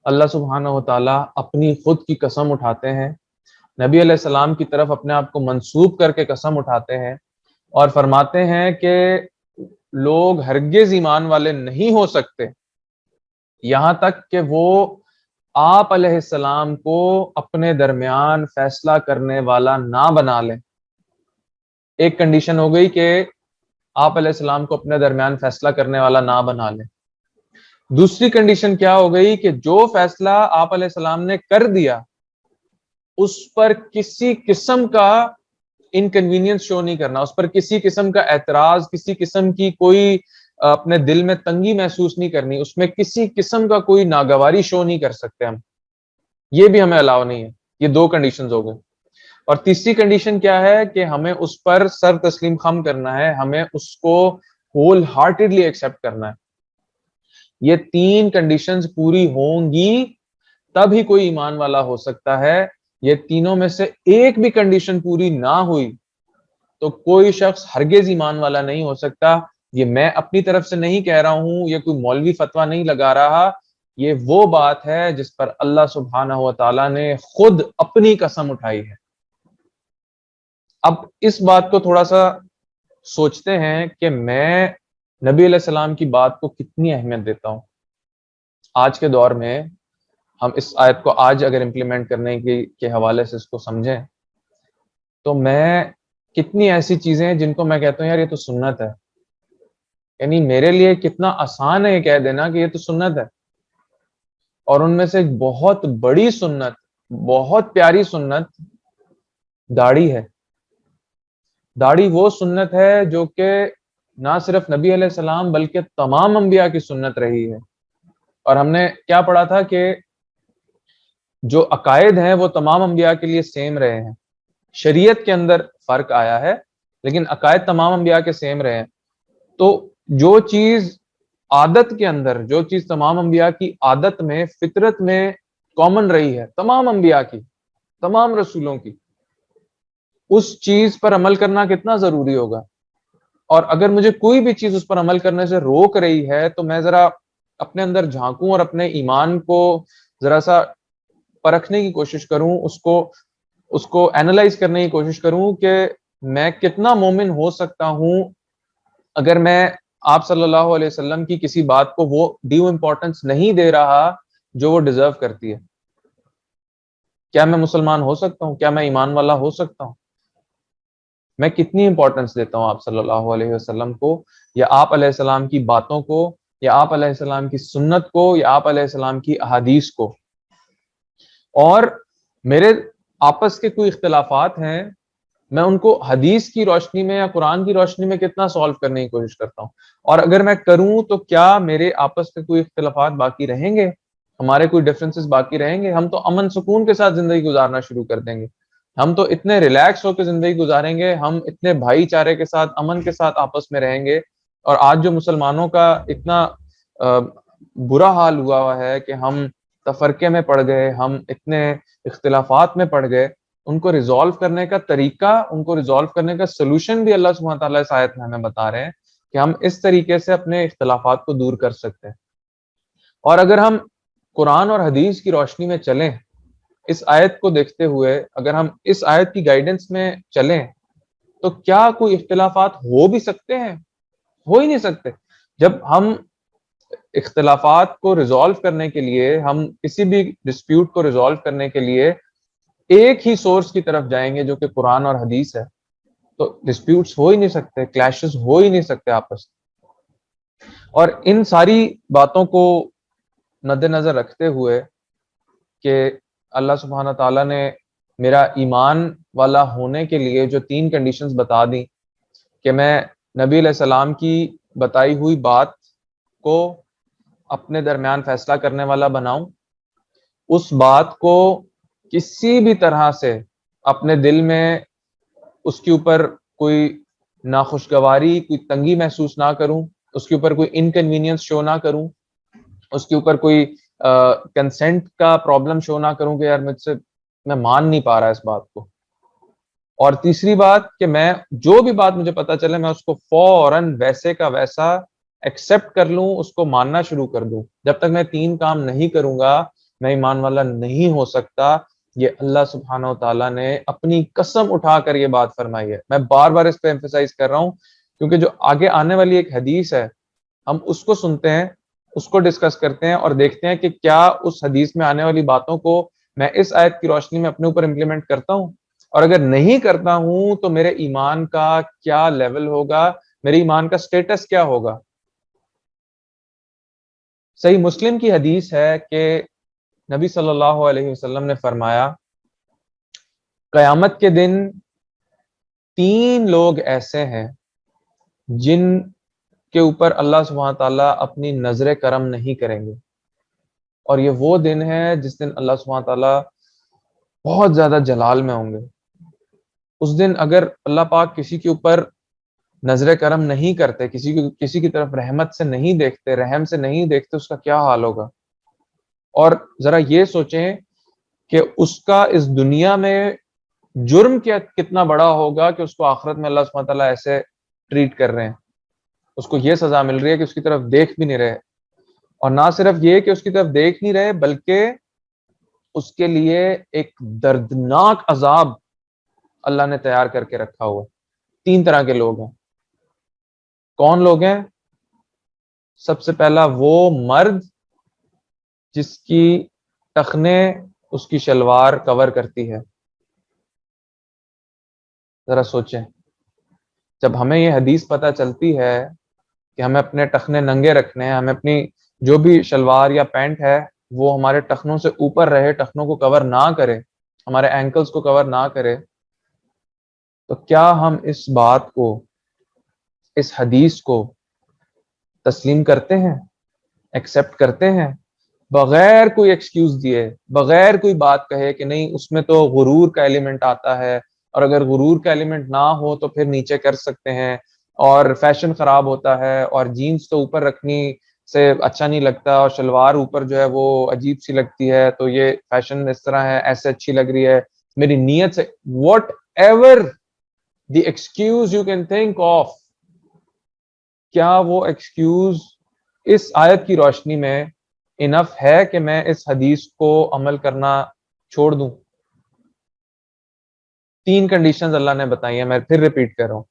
اللہ سبحانہ و تعالیٰ اپنی خود کی قسم اٹھاتے ہیں، نبی علیہ السلام کی طرف اپنے آپ کو منسوب کر کے قسم اٹھاتے ہیں اور فرماتے ہیں کہ لوگ ہرگز ایمان والے نہیں ہو سکتے یہاں تک کہ وہ آپ علیہ السلام کو اپنے درمیان فیصلہ کرنے والا نہ بنا لیں. ایک کنڈیشن ہو گئی کہ آپ علیہ السلام کو اپنے درمیان فیصلہ کرنے والا نہ بنا لیں. دوسری کنڈیشن کیا ہو گئی کہ جو فیصلہ آپ علیہ السلام نے کر دیا اس پر کسی قسم کا انکنوینئنس شو نہیں کرنا، اس پر کسی قسم کا اعتراض، کسی قسم کی کوئی اپنے دل میں تنگی محسوس نہیں کرنی، اس میں کسی قسم کا کوئی ناگواری شو نہیں کر سکتے ہم، یہ بھی ہمیں الاؤ نہیں ہے. یہ دو کنڈیشنز ہو گئے. اور تیسری کنڈیشن کیا ہے کہ ہمیں اس پر سر تسلیم خم کرنا ہے، ہمیں اس کو ہول ہارٹیڈلی ایکسیپٹ کرنا ہے. یہ تین کنڈیشنز پوری ہوں گی تب ہی کوئی ایمان والا ہو سکتا ہے. یہ تینوں میں سے ایک بھی کنڈیشن پوری نہ ہوئی تو کوئی شخص ہرگز ایمان والا نہیں ہو سکتا. یہ میں اپنی طرف سے نہیں کہہ رہا ہوں، یہ کوئی مولوی فتویٰ نہیں لگا رہا، یہ وہ بات ہے جس پر اللہ سبحانہ و تعالیٰ نے خود اپنی قسم اٹھائی ہے. اب اس بات کو تھوڑا سا سوچتے ہیں کہ میں نبی علیہ السلام کی بات کو کتنی اہمیت دیتا ہوں. آج کے دور میں ہم اس آیت کو آج اگر امپلیمنٹ کرنے کے حوالے سے اس کو سمجھیں تو میں کتنی ایسی چیزیں ہیں جن کو میں کہتا ہوں یار یہ تو سنت ہے، یعنی میرے لیے کتنا آسان ہے یہ کہہ دینا کہ یہ تو سنت ہے. اور ان میں سے ایک بہت بڑی سنت، بہت پیاری سنت داڑھی ہے. داڑھی وہ سنت ہے جو کہ نہ صرف نبی علیہ السلام بلکہ تمام انبیاء کی سنت رہی ہے. اور ہم نے کیا پڑھا تھا کہ جو عقائد ہیں وہ تمام انبیاء کے لیے سیم رہے ہیں، شریعت کے اندر فرق آیا ہے لیکن عقائد تمام انبیاء کے سیم رہے ہیں. تو جو چیز عادت کے اندر، جو چیز تمام انبیاء کی عادت میں، فطرت میں کامن رہی ہے تمام انبیاء کی، تمام رسولوں کی، اس چیز پر عمل کرنا کتنا ضروری ہوگا. اور اگر مجھے کوئی بھی چیز اس پر عمل کرنے سے روک رہی ہے تو میں ذرا اپنے اندر جھانکوں اور اپنے ایمان کو ذرا سا پرکھنے کی کوشش کروں، اس کو اینالائز کرنے کی کوشش کروں کہ میں کتنا مومن ہو سکتا ہوں اگر میں آپ صلی اللہ علیہ وسلم کی کسی بات کو وہ ڈیو امپورٹنس نہیں دے رہا جو وہ ڈیزرو کرتی ہے، کیا میں مسلمان ہو سکتا ہوں؟ کیا میں ایمان والا ہو سکتا ہوں؟ میں کتنی امپورٹنس دیتا ہوں آپ صلی اللہ علیہ وسلم کو، یا آپ علیہ السلام کی باتوں کو، یا آپ علیہ السلام کی سنت کو، یا آپ علیہ السلام کی احادیث کو. اور میرے آپس کے کوئی اختلافات ہیں، میں ان کو حدیث کی روشنی میں یا قرآن کی روشنی میں کتنا سالو کرنے کی کوشش کرتا ہوں. اور اگر میں کروں تو کیا میرے آپس کے کوئی اختلافات باقی رہیں گے؟ ہمارے کوئی ڈفرینسز باقی رہیں گے؟ ہم تو امن سکون کے ساتھ زندگی گزارنا شروع کر دیں گے، ہم تو اتنے ریلیکس ہو کے زندگی گزاریں گے، ہم اتنے بھائی چارے کے ساتھ امن کے ساتھ آپس میں رہیں گے. اور آج جو مسلمانوں کا اتنا برا حال ہوا ہے کہ ہم تفرقے میں پڑ گئے، ہم اتنے اختلافات میں پڑ گئے، ان کو ریزالو کرنے کا طریقہ، ان کو ریزالو کرنے کا سلوشن بھی اللہ سبحانہ تعالیٰ اس آیت میں ہمیں بتا رہے ہیں کہ ہم اس طریقے سے اپنے اختلافات کو دور کر سکتے ہیں. اور اگر ہم قرآن اور حدیث کی روشنی میں چلیں، اس آیت کو دیکھتے ہوئے اگر ہم اس آیت کی گائیڈنس میں چلیں، تو کیا کوئی اختلافات ہو بھی سکتے ہیں؟ ہو ہی نہیں سکتے. جب ہم اختلافات کو ریزالو کرنے کے لیے، ہم کسی بھی ڈسپیوٹ کو ریزالو کرنے کے لیے ایک ہی سورس کی طرف جائیں گے جو کہ قرآن اور حدیث ہے، تو ڈسپیوٹس ہو ہی نہیں سکتے، کلیشز ہو ہی نہیں سکتے آپس. اور ان ساری باتوں کو مد نظر رکھتے ہوئے کہ اللہ سبحانہ تعالیٰ نے میرا ایمان والا ہونے کے لیے جو 3 کنڈیشنز بتا دیں کہ میں نبی علیہ السلام کی بتائی ہوئی بات کو اپنے درمیان فیصلہ کرنے والا بناؤں، اس بات کو کسی بھی طرح سے اپنے دل میں اس کے اوپر کوئی ناخوشگواری، کوئی تنگی محسوس نہ کروں، اس کے اوپر کوئی انکنوینئنس شو نہ کروں، اس کے اوپر کوئی کنسنٹ کا پرابلم شو نہ کروں کہ یار مجھ سے میں مان نہیں پا رہا اس بات کو. اور تیسری بات کہ میں جو بھی بات مجھے پتا چلے میں اس کو فوراً ویسے کا ویسا ایکسپٹ کر لوں، اس کو ماننا شروع کر دوں. جب تک میں 3 کام نہیں کروں گا میں ایمان والا نہیں ہو سکتا. یہ اللہ سبحانہ و تعالیٰ نے اپنی قسم اٹھا کر یہ بات فرمائی ہے. میں بار بار اس پہ ایمفیسائز کر رہا ہوں کیونکہ جو آگے آنے والی ایک حدیث ہے، ہم اس کو سنتے ہیں، اس کو ڈسکس کرتے ہیں اور دیکھتے ہیں کہ کیا اس حدیث میں آنے والی باتوں کو میں اس آیت کی روشنی میں اپنے اوپر امپلیمنٹ کرتا ہوں. اور اگر نہیں کرتا ہوں تو میرے ایمان کا کیا لیول ہوگا، میرے ایمان کا سٹیٹس کیا ہوگا. صحیح مسلم کی حدیث ہے کہ نبی صلی اللہ علیہ وسلم نے فرمایا قیامت کے دن 3 لوگ ایسے ہیں جن کے اوپر اللہ سبحانہ تعالیٰ اپنی نظر کرم نہیں کریں گے، اور یہ وہ دن ہے جس دن اللہ سبحانہ تعالیٰ بہت زیادہ جلال میں ہوں گے. اس دن اگر اللہ پاک کسی کے اوپر نظر کرم نہیں کرتے، کسی کی طرف رحمت سے نہیں دیکھتے، رحم سے نہیں دیکھتے، اس کا کیا حال ہوگا. اور ذرا یہ سوچیں کہ اس کا اس دنیا میں جرم کتنا بڑا ہوگا کہ اس کو آخرت میں اللہ سبحانہ تعالیٰ ایسے ٹریٹ کر رہے ہیں، اس کو یہ سزا مل رہی ہے کہ اس کی طرف دیکھ بھی نہیں رہے. اور نہ صرف یہ کہ اس کی طرف دیکھ نہیں رہے بلکہ اس کے لیے ایک دردناک عذاب اللہ نے تیار کر کے رکھا ہوا. 3 طرح کے لوگ ہیں. کون لوگ ہیں؟ سب سے پہلا وہ مرد جس کی ٹخنیں اس کی شلوار کور کرتی ہے. ذرا سوچیں، جب ہمیں یہ حدیث پتہ چلتی ہے کہ ہمیں اپنے ٹخنے ننگے رکھنے ہیں، ہمیں اپنی جو بھی شلوار یا پینٹ ہے وہ ہمارے ٹخنوں سے اوپر رہے، ٹخنوں کو کور نہ کرے، ہمارے اینکلز کو کور نہ کرے، تو کیا ہم اس بات کو، اس حدیث کو تسلیم کرتے ہیں، ایکسپٹ کرتے ہیں بغیر کوئی ایکسکیوز دیے، بغیر کوئی بات کہے کہ نہیں اس میں تو غرور کا ایلیمنٹ آتا ہے، اور اگر غرور کا ایلیمنٹ نہ ہو تو پھر نیچے کر سکتے ہیں، اور فیشن خراب ہوتا ہے، اور جینز تو اوپر رکھنی سے اچھا نہیں لگتا، اور شلوار اوپر جو ہے وہ عجیب سی لگتی ہے، تو یہ فیشن اس طرح ہے، ایسے اچھی لگ رہی ہے میری نیت سے. What ever the excuse you can think of, کیا وہ ایکسکیوز اس آیت کی روشنی میں انف ہے کہ میں اس حدیث کو عمل کرنا چھوڑ دوں؟ 3 کنڈیشنز اللہ نے بتائی ہیں، میں پھر ریپیٹ کر رہا ہوں.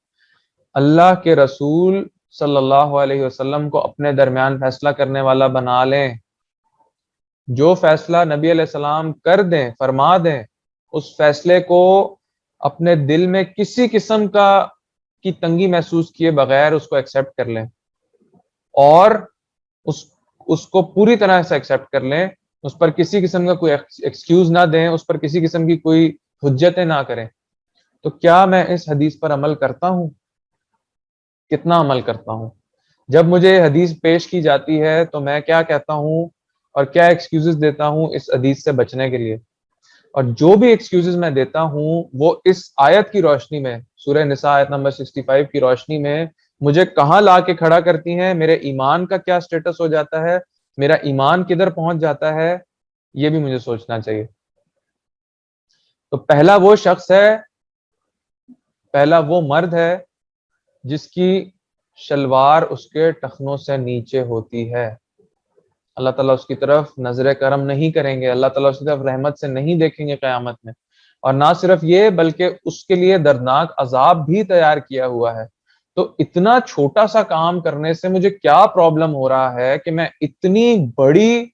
اللہ کے رسول صلی اللہ علیہ وسلم کو اپنے درمیان فیصلہ کرنے والا بنا لیں. جو فیصلہ نبی علیہ السلام کر دیں، فرما دیں، اس فیصلے کو اپنے دل میں کسی قسم کی تنگی محسوس کیے بغیر اس کو ایکسیپٹ کر لیں، اور اس کو پوری طرح سے ایکسیپٹ کر لیں. اس پر کسی قسم کا کوئی ایکسکیوز نہ دیں، اس پر کسی قسم کی کوئی حجتیں نہ کریں. تو کیا میں اس حدیث پر عمل کرتا ہوں؟ کتنا عمل کرتا ہوں؟ جب مجھے حدیث پیش کی جاتی ہے تو میں کیا کہتا ہوں اور کیا ایکسکیوزز دیتا ہوں اس حدیث سے بچنے کے لیے؟ اور جو بھی ایکسکیوزز میں دیتا ہوں وہ اس آیت کی روشنی میں، سورہ نساء آیت نمبر 65 کی روشنی میں مجھے کہاں لا کے کھڑا کرتی ہیں، میرے ایمان کا کیا سٹیٹس ہو جاتا ہے، میرا ایمان کدھر پہنچ جاتا ہے، یہ بھی مجھے سوچنا چاہیے. تو پہلا وہ شخص ہے، پہلا وہ مرد ہے جس کی شلوار اس کے ٹخنوں سے نیچے ہوتی ہے. اللہ تعالیٰ اس کی طرف نظر کرم نہیں کریں گے، اللہ تعالیٰ اس کی طرف رحمت سے نہیں دیکھیں گے قیامت میں. اور نہ صرف یہ بلکہ اس کے لیے دردناک عذاب بھی تیار کیا ہوا ہے. تو اتنا چھوٹا سا کام کرنے سے مجھے کیا پرابلم ہو رہا ہے کہ میں اتنی بڑی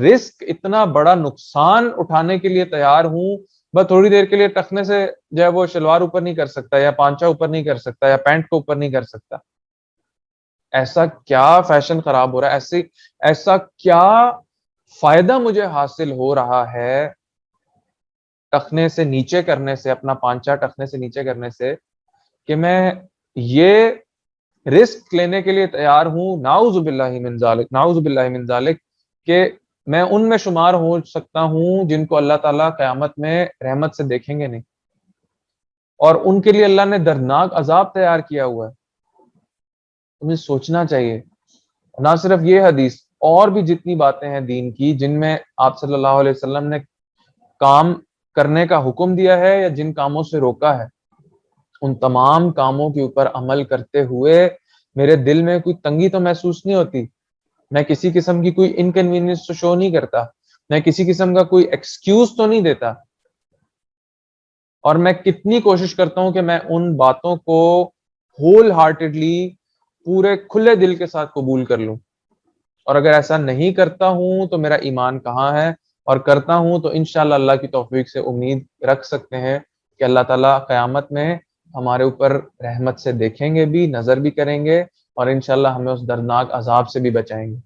رسک، اتنا بڑا نقصان اٹھانے کے لیے تیار ہوں، بس تھوڑی دیر کے لیے ٹخنے سے جو ہے وہ شلوار اوپر نہیں کر سکتا، یا پانچا اوپر نہیں کر سکتا، یا پینٹ کو اوپر نہیں کر سکتا. ایسا کیا فیشن خراب ہو رہا ہے، ایسا کیا فائدہ مجھے حاصل ہو رہا ہے ٹخنے سے نیچے کرنے سے، اپنا پانچا ٹخنے سے نیچے کرنے سے، کہ میں یہ رسک لینے کے لیے تیار ہوں. نعوذ باللہ من ذالک، نعوذ باللہ من ذالک، کہ میں ان میں شمار ہو سکتا ہوں جن کو اللہ تعالیٰ قیامت میں رحمت سے دیکھیں گے نہیں، اور ان کے لیے اللہ نے دردناک عذاب تیار کیا ہوا ہے. تمہیں سوچنا چاہیے. نہ صرف یہ حدیث، اور بھی جتنی باتیں ہیں دین کی جن میں آپ صلی اللہ علیہ وسلم نے کام کرنے کا حکم دیا ہے یا جن کاموں سے روکا ہے، ان تمام کاموں کے اوپر عمل کرتے ہوئے میرے دل میں کوئی تنگی تو محسوس نہیں ہوتی، میں کسی قسم کی کوئی انکنوینئنس تو شو نہیں کرتا، میں کسی قسم کا کوئی ایکسکیوز تو نہیں دیتا. اور میں کتنی کوشش کرتا ہوں کہ میں ان باتوں کو ہول ہارٹیڈلی، پورے کھلے دل کے ساتھ قبول کر لوں. اور اگر ایسا نہیں کرتا ہوں تو میرا ایمان کہاں ہے، اور کرتا ہوں تو انشاءاللہ اللہ کی توفیق سے امید رکھ سکتے ہیں کہ اللہ تعالیٰ قیامت میں ہمارے اوپر رحمت سے دیکھیں گے بھی، نظر بھی کریں گے، اور انشاءاللہ ہمیں اس دردناک عذاب سے بھی بچائیں گے.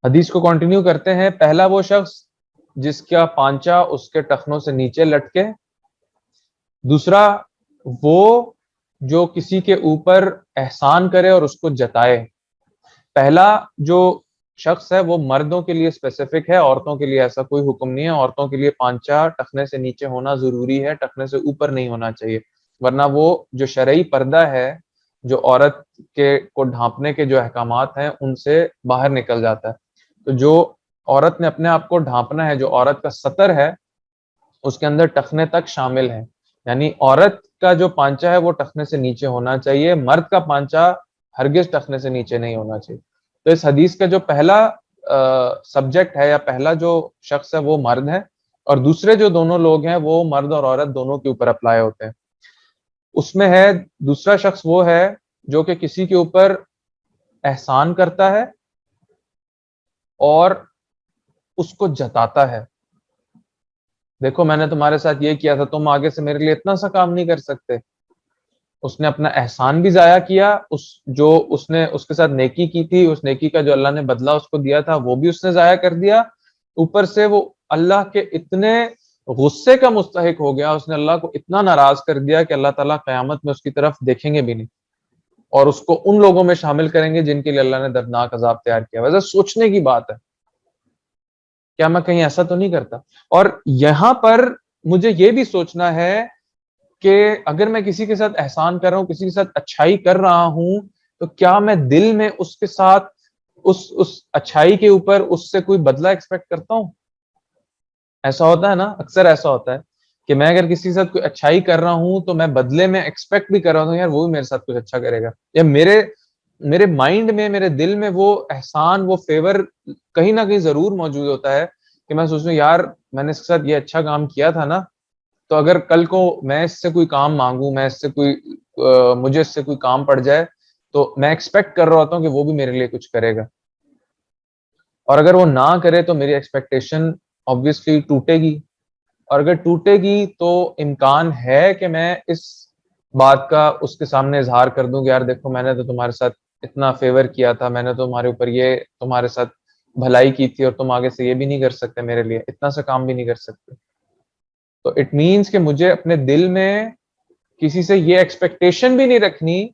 حدیث کو کنٹینیو کرتے ہیں. پہلا وہ شخص جس کا پانچا اس کے ٹخنوں سے نیچے لٹکے. دوسرا وہ جو کسی کے اوپر احسان کرے اور اس کو جتائے. پہلا جو شخص ہے وہ مردوں کے لیے اسپیسیفک ہے، عورتوں کے لیے ایسا کوئی حکم نہیں ہے. عورتوں کے لیے پانچا ٹخنے سے نیچے ہونا ضروری ہے، ٹخنے سے اوپر نہیں ہونا چاہیے، ورنہ وہ جو شرعی پردہ ہے، جو عورت کے کو ڈھانپنے کے جو احکامات ہیں، ان سے باہر نکل جاتا ہے. تو جو عورت نے اپنے آپ کو ڈھانپنا ہے، جو عورت کا سطر ہے، اس کے اندر ٹخنے تک شامل ہیں. یعنی عورت کا جو پانچا ہے وہ ٹخنے سے نیچے ہونا چاہیے، مرد کا پانچا ہرگز ٹخنے سے نیچے نہیں ہونا چاہیے. تو اس حدیث کا جو پہلا سبجیکٹ ہے یا پہلا جو شخص ہے وہ مرد ہے، اور دوسرے جو دونوں لوگ ہیں وہ مرد اور عورت دونوں کے اوپر اپلائی ہوتے ہیں. اس میں ہے دوسرا شخص وہ ہے جو کہ کسی کے اوپر احسان کرتا ہے اور اس کو جتاتا ہے. دیکھو میں نے تمہارے ساتھ یہ کیا تھا، تم آگے سے میرے لیے اتنا سا کام نہیں کر سکتے. اس نے اپنا احسان بھی ضائع کیا، اس نے اس کے ساتھ نیکی کی تھی، اس نیکی کا جو اللہ نے بدلہ اس کو دیا تھا وہ بھی اس نے ضائع کر دیا. اوپر سے وہ اللہ کے اتنے غصے کا مستحق ہو گیا، اس نے اللہ کو اتنا ناراض کر دیا کہ اللہ تعالیٰ قیامت میں اس کی طرف دیکھیں گے بھی نہیں، اور اس کو ان لوگوں میں شامل کریں گے جن کے لیے اللہ نے دردناک عذاب تیار کیا. ویسے سوچنے کی بات ہے، کیا میں کہیں ایسا تو نہیں کرتا؟ اور یہاں پر مجھے یہ بھی سوچنا ہے کہ اگر میں کسی کے ساتھ احسان کر رہا ہوں، کسی کے ساتھ اچھائی کر رہا ہوں، تو کیا میں دل میں اس کے ساتھ اس اچھائی کے اوپر اس سے کوئی بدلہ ایکسپیکٹ کرتا ہوں؟ ایسا ہوتا ہے نا، اکثر ایسا ہوتا ہے کہ میں اگر کسی کے ساتھ کوئی اچھائی کر رہا ہوں تو میں بدلے میں ایکسپیکٹ بھی کر رہا ہوں یار وہ بھی میرے ساتھ کچھ اچھا کرے گا، یا میرے مائنڈ میں، میرے دل میں وہ احسان، وہ فیور کہیں نہ کہیں ضرور موجود ہوتا ہے کہ میں سوچوں یار میں نے اس کے ساتھ یہ اچھا کام کیا تھا نا، تو اگر کل کو میں اس سے کوئی کام مانگوں، میں اس سے مجھے اس سے کوئی کام پڑ جائے، تو میں ایکسپیکٹ کر رہا ہوتا ہوں کہ وہ بھی میرے لیے کچھ کرے گا، اور اگر وہ نہ کرے تو میری ایکسپیکٹیشن آبویسلی ٹوٹے گی، اور اگر ٹوٹے گی تو امکان ہے کہ میں اس بات کا اس کے سامنے اظہار کر دوں کہ یار دیکھو میں نے تو تمہارے ساتھ اتنا فیور کیا تھا، میں نے تو تمہارے اوپر یہ تمہارے ساتھ بھلائی کی تھی، اور تم آگے سے یہ بھی نہیں کر سکتے میرے لیے، اتنا سا کام بھی نہیں کر سکتے. تو اٹ مینس کہ مجھے اپنے دل میں کسی سے یہ ایکسپیکٹیشن بھی نہیں رکھنی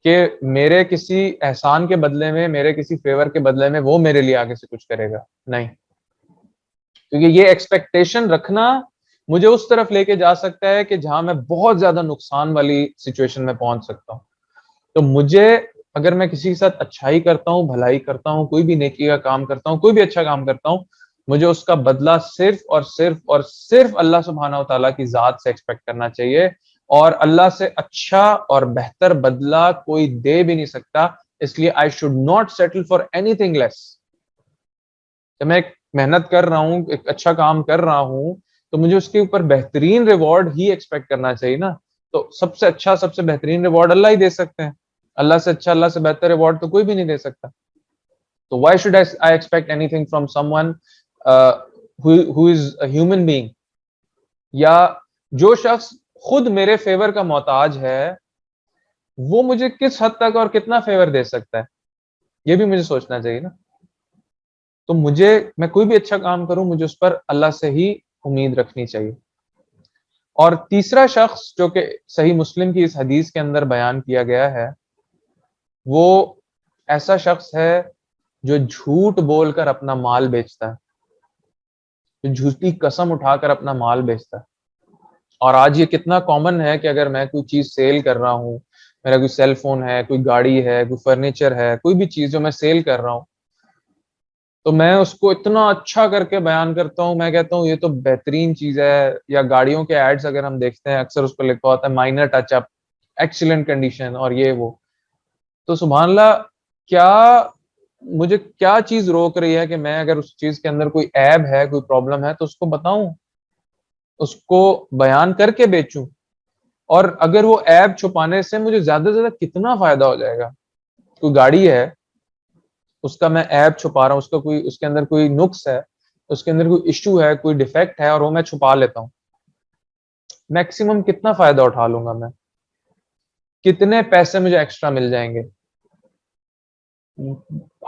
کہ میرے کسی احسان کے بدلے میں، میرے کسی فیور کے بدلے میں وہ میرے لیے آگے سے کچھ کرے گا. نہیں، کیونکہ یہ ایکسپیکٹیشن رکھنا مجھے اس طرف لے کے جا سکتا ہے کہ جہاں میں بہت زیادہ نقصان والی سچویشن میں پہنچ سکتا ہوں. تو مجھے اگر میں کسی کے ساتھ اچھائی کرتا ہوں، بھلائی کرتا ہوں، کوئی بھی نیکی کا کام کرتا ہوں، کوئی بھی اچھا کام کرتا ہوں، مجھے اس کا بدلہ صرف اور صرف اور صرف اللہ سبحانہ و تعالیٰ کی ذات سے ایکسپیکٹ کرنا چاہیے، اور اللہ سے اچھا اور بہتر بدلہ کوئی دے بھی نہیں سکتا. اس لیے I should not settle for anything less. جب میں ایک محنت کر رہا ہوں، ایک اچھا کام کر رہا ہوں، تو مجھے اس کے اوپر بہترین ریوارڈ ہی ایکسپیکٹ کرنا چاہیے نا. تو سب سے اچھا، سب سے بہترین ریوارڈ اللہ ہی دے سکتے ہیں. اللہ سے اچھا، اللہ سے بہتر ریوارڈ تو کوئی بھی نہیں دے سکتا. تو why should I expect any thing from some one who is a human being؟ یا جو شخص خود میرے فیور کا محتاج ہے، وہ مجھے کس حد تک اور کتنا فیور دے سکتا ہے، یہ بھی مجھے سوچنا چاہیے نا. تو میں کوئی بھی اچھا کام کروں، مجھے اس پر اللہ سے ہی امید رکھنی چاہیے. اور تیسرا شخص جو کہ صحیح مسلم کی اس حدیث کے اندر بیان کیا گیا ہے، وہ ایسا شخص ہے جو جھوٹ بول کر اپنا مال بیچتا ہے، جو جھوٹی قسم اٹھا کر اپنا مال بیچتا ہے. اور آج یہ کتنا کامن ہے کہ اگر میں کوئی چیز سیل کر رہا ہوں، میرا کوئی سیل فون ہے، کوئی گاڑی ہے، کوئی فرنیچر ہے، کوئی بھی چیز جو میں سیل کر رہا ہوں، تو میں اس کو اتنا اچھا کر کے بیان کرتا ہوں، میں کہتا ہوں یہ تو بہترین چیز ہے. یا گاڑیوں کے ایڈز اگر ہم دیکھتے ہیں، اکثر اس پہ لکھا ہوتا ہے minor touch up, excellent condition, اور یہ وہ. تو سبحان اللہ، مجھے کیا چیز روک رہی ہے کہ میں اگر اس چیز کے اندر کوئی عیب ہے، کوئی پرابلم ہے، تو اس کو بتاؤں، اس کو بیان کر کے بیچوں. اور اگر وہ عیب چھپانے سے مجھے زیادہ سے زیادہ کتنا فائدہ ہو جائے گا. کوئی گاڑی ہے، اس کا میں عیب چھپا رہا ہوں، اس کے اندر کوئی نقص ہے، اس کے اندر کوئی ایشو ہے، کوئی ڈیفیکٹ ہے، اور وہ میں چھپا لیتا ہوں، میکسیمم کتنا فائدہ اٹھا لوں گا میں، کتنے پیسے مجھے ایکسٹرا مل جائیں گے.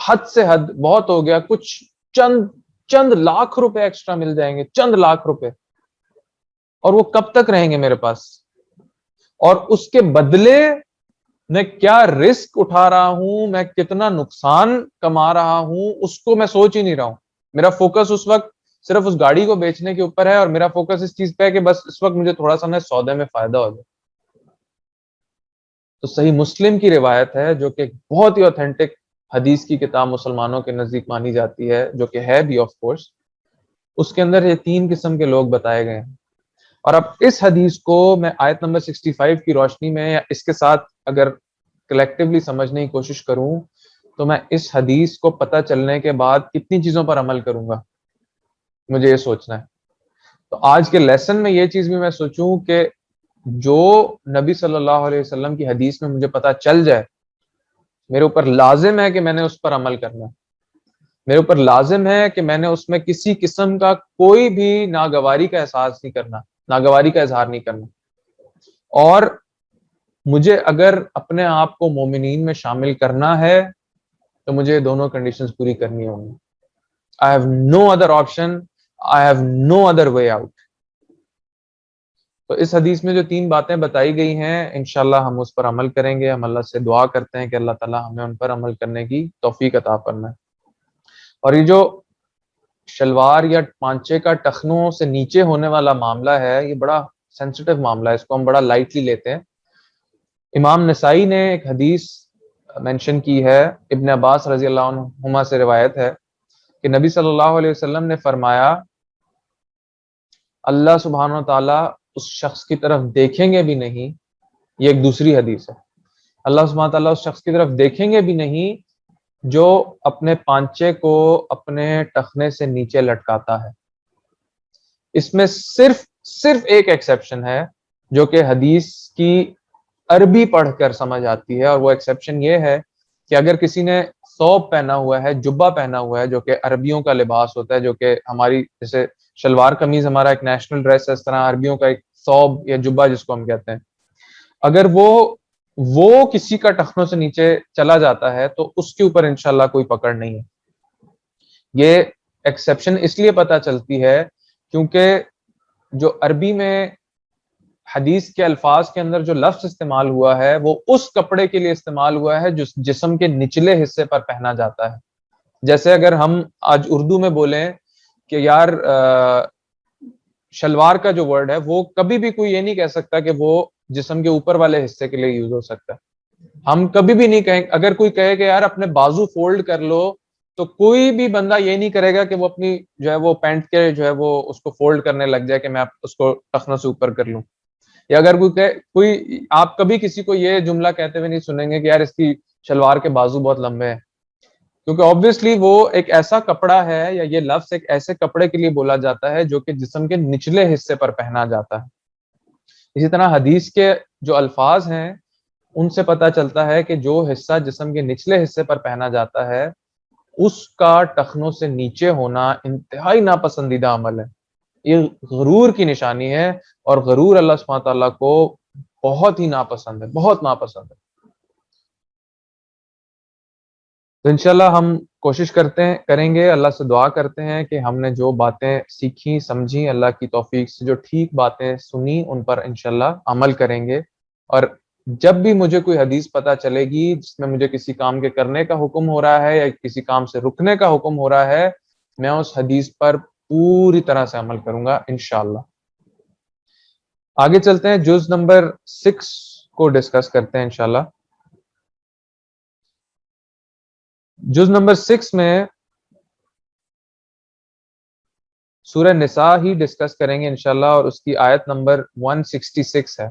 حد سے حد بہت ہو گیا، کچھ چند لاکھ روپے ایکسٹرا مل جائیں گے، چند لاکھ روپے. اور وہ کب تک رہیں گے میرے پاس؟ اور اس کے بدلے میں کیا رسک اٹھا رہا ہوں، میں کتنا نقصان کما رہا ہوں، اس کو میں سوچ ہی نہیں رہا ہوں. میرا فوکس اس وقت صرف اس گاڑی کو بیچنے کے اوپر ہے، اور میرا فوکس اس چیز پہ ہے کہ بس اس وقت مجھے تھوڑا سا سودے میں فائدہ ہو جائے. تو صحیح مسلم کی روایت ہے، جو کہ ایک بہت ہی اوتھینٹک حدیث کی کتاب مسلمانوں کے نزدیک مانی جاتی ہے، جو کہ ہے بھی آف کورس. اس کے اندر یہ 3 قسم کے لوگ بتائے گئے ہیں. اور اب اس حدیث کو میں آیت نمبر 65 کی روشنی میں، یا اس کے ساتھ اگر کلیکٹیولی سمجھنے کی کوشش کروں، تو میں اس حدیث کو پتہ چلنے کے بعد کتنی چیزوں پر عمل کروں گا، مجھے یہ سوچنا ہے. تو آج کے لیسن میں یہ چیز بھی میں سوچوں کہ جو نبی صلی اللہ علیہ وسلم کی حدیث میں مجھے پتہ چل جائے، میرے اوپر لازم ہے کہ میں نے اس پر عمل کرنا ہے. میرے اوپر لازم ہے کہ میں نے اس میں کسی قسم کا کوئی بھی ناگواری کا احساس نہیں کرنا، ناگواری کا اظہار نہیں کرنا. اور مجھے اگر اپنے آپ کو مومنین میں شامل کرنا ہے، تو مجھے دونوں کنڈیشنز پوری کرنی ہوں گی. I have no other option, I have no other way out. تو اس حدیث میں جو 3 باتیں بتائی گئی ہیں، انشاءاللہ ہم اس پر عمل کریں گے. ہم اللہ سے دعا کرتے ہیں کہ اللہ تعالی ہمیں ان پر عمل کرنے کی توفیق عطا فرمائے. اور یہ جو شلوار یا پانچے کا ٹخنوں سے نیچے ہونے والا معاملہ ہے، یہ بڑا سینسٹیو معاملہ ہے، اس کو ہم بڑا لائٹلی لیتے ہیں. امام نسائی نے ایک حدیث مینشن کی ہے، ابن عباس رضی اللہ عنہما سے روایت ہے کہ نبی صلی اللہ علیہ وسلم نے فرمایا، اللہ سبحانہ و تعالیٰ اس شخص کی طرف دیکھیں گے بھی نہیں. یہ ایک دوسری حدیث ہے. اللہ سبحانہ و تعالیٰ اس شخص کی طرف دیکھیں گے بھی نہیں جو اپنے پانچے کو اپنے ٹخنے سے نیچے لٹکاتا ہے. اس میں صرف صرف ایک ایکسیپشن ہے جو کہ حدیث کی عربی پڑھ کر سمجھ آتی ہے، اور وہ ایکسیپشن یہ ہے کہ اگر کسی نے ثوب پہنا ہوا ہے، جبہ پہنا ہوا ہے، جو کہ عربیوں کا لباس ہوتا ہے، جو کہ ہماری جیسے شلوار قمیض ہمارا ایک نیشنل ڈریس ہے، اس طرح عربیوں کا ایک ثوب یا جبہ جس کو ہم کہتے ہیں، اگر وہ کسی کا ٹخنوں سے نیچے چلا جاتا ہے تو اس کے اوپر انشاءاللہ کوئی پکڑ نہیں ہے۔ یہ ایکسیپشن اس لیے پتہ چلتی ہے کیونکہ جو عربی میں حدیث کے الفاظ کے اندر جو لفظ استعمال ہوا ہے وہ اس کپڑے کے لیے استعمال ہوا ہے جو جسم کے نچلے حصے پر پہنا جاتا ہے۔ جیسے اگر ہم آج اردو میں بولیں کہ یار شلوار کا جو ورڈ ہے وہ کبھی بھی کوئی یہ نہیں کہہ سکتا کہ وہ جسم کے اوپر والے حصے کے لیے یوز ہو سکتا ہے۔ ہم کبھی بھی نہیں کہیں، اگر کوئی کہے کہ یار اپنے بازو فولڈ کر لو تو کوئی بھی بندہ یہ نہیں کرے گا کہ وہ اپنی جو ہے وہ پینٹ کے جو ہے وہ اس کو فولڈ کرنے لگ جائے کہ میں اس کو ٹخنوں سے اوپر کر لوں۔ یا اگر کوئی آپ کبھی کسی کو یہ جملہ کہتے ہوئے نہیں سنیں گے کہ یار اس کی شلوار کے بازو بہت لمبے ہیں، کیونکہ آبویسلی وہ ایک ایسا کپڑا ہے یا یہ لفظ ایک ایسے کپڑے کے لیے بولا جاتا ہے جو کہ جسم کے نچلے حصے پر پہنا جاتا ہے۔ اسی طرح حدیث کے جو الفاظ ہیں ان سے پتہ چلتا ہے کہ جو حصہ جسم کے نچلے حصے پر پہنا جاتا ہے اس کا ٹخنوں سے نیچے ہونا انتہائی ناپسندیدہ عمل ہے۔ یہ غرور کی نشانی ہے، اور غرور اللہ سبحانہ تعالیٰ کو بہت ہی ناپسند ہے، بہت ناپسند ہے۔ تو انشاءاللہ ہم کوشش کریں گے، اللہ سے دعا کرتے ہیں کہ ہم نے جو باتیں سیکھی سمجھی اللہ کی توفیق سے، جو ٹھیک باتیں سنی ان پر انشاءاللہ عمل کریں گے، اور جب بھی مجھے کوئی حدیث پتہ چلے گی جس میں مجھے کسی کام کے کرنے کا حکم ہو رہا ہے یا کسی کام سے رکنے کا حکم ہو رہا ہے، میں اس حدیث پر پوری طرح سے عمل کروں گا انشاءاللہ۔ آگے چلتے ہیں، جز نمبر 6 کو ڈسکس کرتے ہیں انشاءاللہ۔ جز نمبر 6 میں سورہ نساء ہی ڈسکس کریں گے انشاءاللہ، اور اس کی آیت نمبر 166 ہے،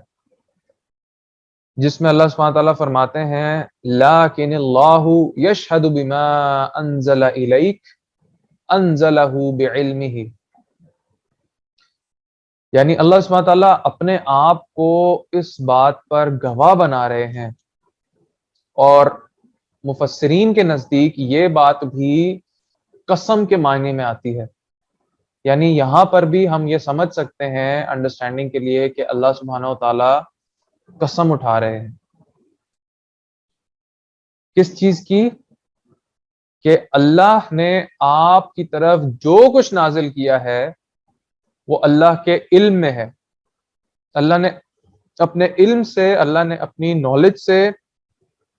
جس میں اللہ سبحانہ تعالیٰ فرماتے ہیں لیکن اللہ یشہد بما انزل الیک انزلہ بعلمہ، یعنی اللہ سبحانہ تعالیٰ اپنے آپ کو اس بات پر گواہ بنا رہے ہیں، اور مفسرین کے نزدیک یہ بات بھی قسم کے معنی میں آتی ہے، یعنی یہاں پر بھی ہم یہ سمجھ سکتے ہیں انڈرسٹینڈنگ کے لیے کہ اللہ سبحانہ تعالیٰ قسم اٹھا رہے ہیں کس چیز کی؟ کہ اللہ نے آپ کی طرف جو کچھ نازل کیا ہے وہ اللہ کے علم میں ہے، اللہ نے اپنے علم سے، اللہ نے اپنی نالج سے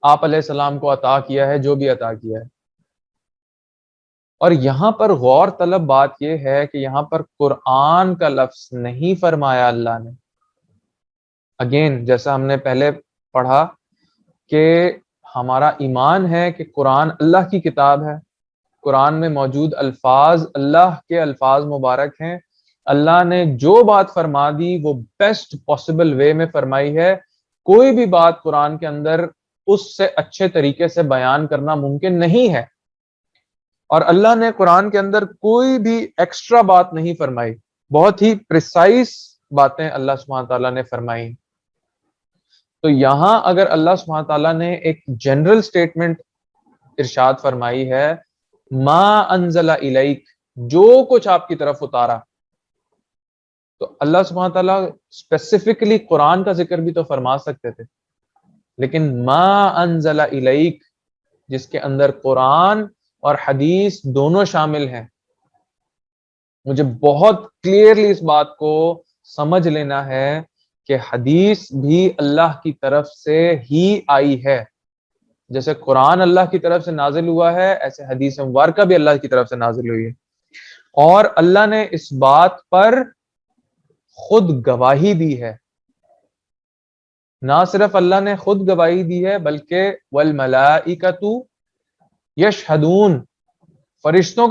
آپ علیہ السلام کو عطا کیا ہے جو بھی عطا کیا ہے۔ اور یہاں پر غور طلب بات یہ ہے کہ یہاں پر قرآن کا لفظ نہیں فرمایا اللہ نے۔ اگین جیسا ہم نے پہلے پڑھا کہ ہمارا ایمان ہے کہ قرآن اللہ کی کتاب ہے، قرآن میں موجود الفاظ اللہ کے الفاظ مبارک ہیں، اللہ نے جو بات فرما دی وہ بیسٹ پاسبل وے میں فرمائی ہے، کوئی بھی بات قرآن کے اندر اس سے اچھے طریقے سے بیان کرنا ممکن نہیں ہے، اور اللہ نے قرآن کے اندر کوئی بھی ایکسٹرا بات نہیں فرمائی، بہت ہی پریسائز باتیں اللہ سبحانہ تعالیٰ نے فرمائی۔ تو یہاں اگر اللہ سبحانہ تعالیٰ نے ایک جنرل سٹیٹمنٹ ارشاد فرمائی ہے ما انزل الیک، جو کچھ آپ کی طرف اتارا، تو اللہ سبحانہ تعالیٰ اسپیسیفکلی قرآن کا ذکر بھی تو فرما سکتے تھے، لیکن ما انزل الیک جس کے اندر قرآن اور حدیث دونوں شامل ہیں، مجھے بہت کلیئرلی اس بات کو سمجھ لینا ہے کہ حدیث بھی اللہ کی طرف سے ہی آئی ہے، جیسے قرآن اللہ کی طرف سے نازل ہوا ہے ایسے حدیث مبارکہ بھی اللہ کی طرف سے نازل ہوئی ہے، اور اللہ نے اس بات پر خود گواہی دی ہے۔ نہ صرف اللہ نے خود گواہی دی ہے بلکہ والملائکۃ یشہدون، فرشتوں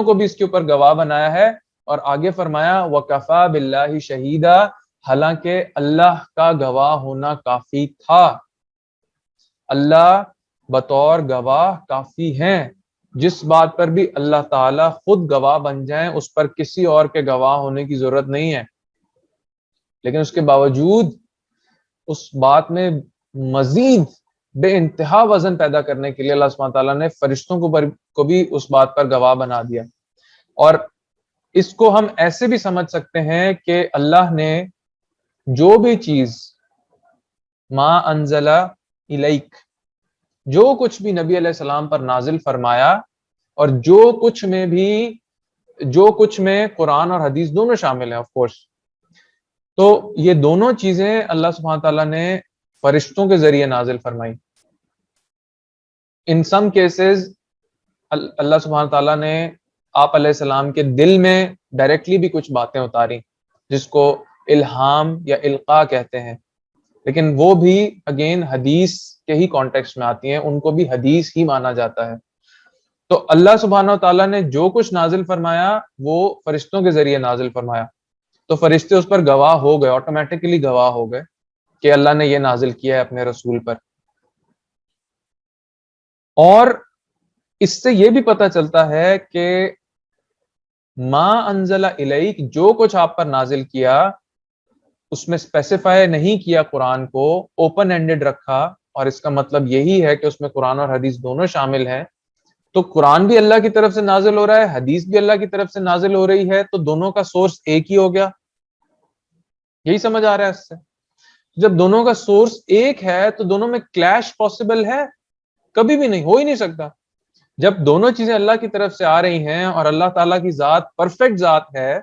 کو بھی اس کے اوپر گواہ بنایا ہے، اور آگے فرمایا وکفیٰ باللہ شہیدا، حالانکہ اللہ کا گواہ ہونا کافی تھا، اللہ بطور گواہ کافی ہیں، جس بات پر بھی اللہ تعالیٰ خود گواہ بن جائیں اس پر کسی اور کے گواہ ہونے کی ضرورت نہیں ہے۔ لیکن اس کے باوجود اس بات میں مزید بے انتہا وزن پیدا کرنے کے لیے اللہ سبحانہ تعالیٰ نے فرشتوں کو بھی اس بات پر گواہ بنا دیا. اور اس کو ہم ایسے بھی سمجھ سکتے ہیں کہ اللہ نے جو بھی چیز ما انزل الیک، جو کچھ بھی نبی علیہ السلام پر نازل فرمایا، اور جو کچھ میں قرآن اور حدیث دونوں شامل ہیں آف کورس، تو یہ دونوں چیزیں اللہ سبحانہ تعالیٰ نے فرشتوں کے ذریعے نازل فرمائی. ان سم کیسز اللہ سبحانہ تعالیٰ نے آپ علیہ السلام کے دل میں ڈائریکٹلی بھی کچھ باتیں اتاری جس کو الہام یا القاء کہتے ہیں، لیکن وہ بھی اگین حدیث کے ہی کانٹیکسٹ میں آتی ہیں، ان کو بھی حدیث ہی مانا جاتا ہے. تو اللہ سبحانہ تعالیٰ نے جو کچھ نازل فرمایا وہ فرشتوں کے ذریعے نازل فرمایا، تو فرشتے اس پر گواہ ہو گئے، آٹومیٹکلی گواہ ہو گئے کہ اللہ نے یہ نازل کیا ہے اپنے رسول پر. اور اس سے یہ بھی پتہ چلتا ہے کہ ما انزل الیک، جو کچھ آپ پر نازل کیا، اس میں اسپیسیفائی نہیں کیا قرآن کو، اوپن اینڈڈ رکھا، اور اس کا مطلب یہی ہے کہ اس میں قرآن اور حدیث دونوں شامل ہیں. تو قرآن بھی اللہ کی طرف سے نازل ہو رہا ہے، حدیث بھی اللہ کی طرف سے نازل ہو رہی ہے، تو دونوں کا سورس ایک ہی ہو گیا. یہی سمجھ آ رہا ہے اس سے؟ جب دونوں کا سورس ایک ہے تو دونوں میں کلیش پاسبل ہے؟ کبھی بھی نہیں، ہو ہی نہیں سکتا. جب دونوں چیزیں اللہ کی طرف سے آ رہی ہیں اور اللہ تعالیٰ کی ذات پرفیکٹ ذات ہے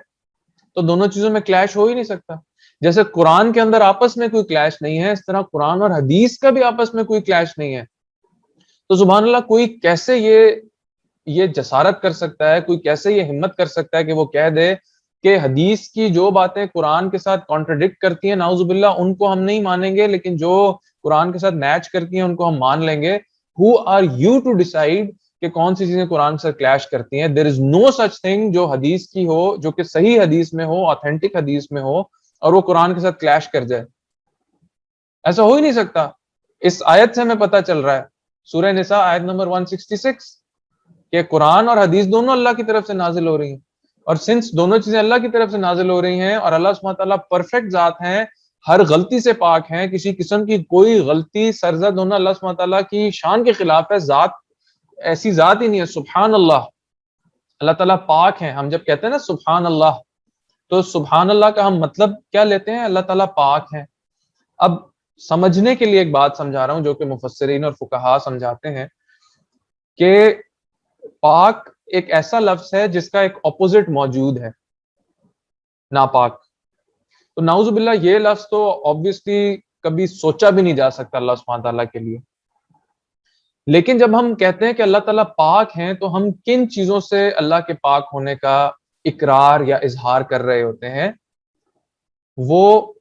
تو دونوں چیزوں میں کلیش ہو ہی نہیں سکتا. جیسے قرآن کے اندر آپس میں کوئی کلیش نہیں ہے، اس طرح قرآن اور حدیث کا بھی آپس میں کوئی کلیش نہیں ہے. تو سبحان اللہ، کوئی کیسے یہ جسارت کر سکتا ہے، کوئی کیسے یہ ہمت کر سکتا ہے کہ وہ کہہ دے کہ حدیث کی جو باتیں قرآن کے ساتھ کانٹرڈکٹ کرتی ہیں نعوذ باللہ ان کو ہم نہیں مانیں گے، لیکن جو قرآن کے ساتھ میچ کرتی ہیں ان کو ہم مان لیں گے. Who are you to decide کہ کون سی چیزیں قرآن سے کلیش کرتی ہیں؟ There is no such thing جو حدیث کی ہو، جو کہ صحیح حدیث میں ہو، آتھینٹک حدیث میں ہو، اور وہ قرآن کے ساتھ کلیش کر جائے. ایسا ہو ہی نہیں سکتا. اس آیت سے ہمیں پتہ چل رہا ہے، سورہ نساء آیت نمبر 166، کہ قرآن اور حدیث دونوں اللہ کی طرف سے نازل ہو رہی ہیں. اور سنس دونوں چیزیں اللہ کی طرف سے نازل ہو رہی ہیں اور اللہ سبحانہ تعالیٰ پرفیکٹ ذات ہیں، ہر غلطی سے پاک ہیں، کسی قسم کی کوئی غلطی سرزد ہونا اللہ سبحانہ تعالیٰ کی شان کے خلاف ہے. ذات ایسی ذات ہی نہیں ہے. سبحان اللہ، اللہ تعالیٰ پاک ہیں. ہم جب کہتے ہیں نا سبحان اللہ، تو سبحان اللہ کا ہم مطلب کیا لیتے ہیں؟ اللہ تعالیٰ پاک ہیں. اب سمجھنے کے لیے ایک بات سمجھا رہا ہوں جو کہ مفسرین اور فقہا سمجھاتے ہیں کہ پاک ایک ایسا لفظ ہے جس کا ایک اپوزٹ موجود ہے، ناپاک. تو نعوذ باللہ یہ لفظ تو obviously کبھی سوچا بھی نہیں جا سکتا اللہ سبحانہ تعالیٰ کے لیے. لیکن جب ہم کہتے ہیں کہ اللہ تعالیٰ پاک ہیں تو ہم کن چیزوں سے اللہ کے پاک ہونے کا اقرار یا اظہار کر رہے ہوتے ہیں؟ وہ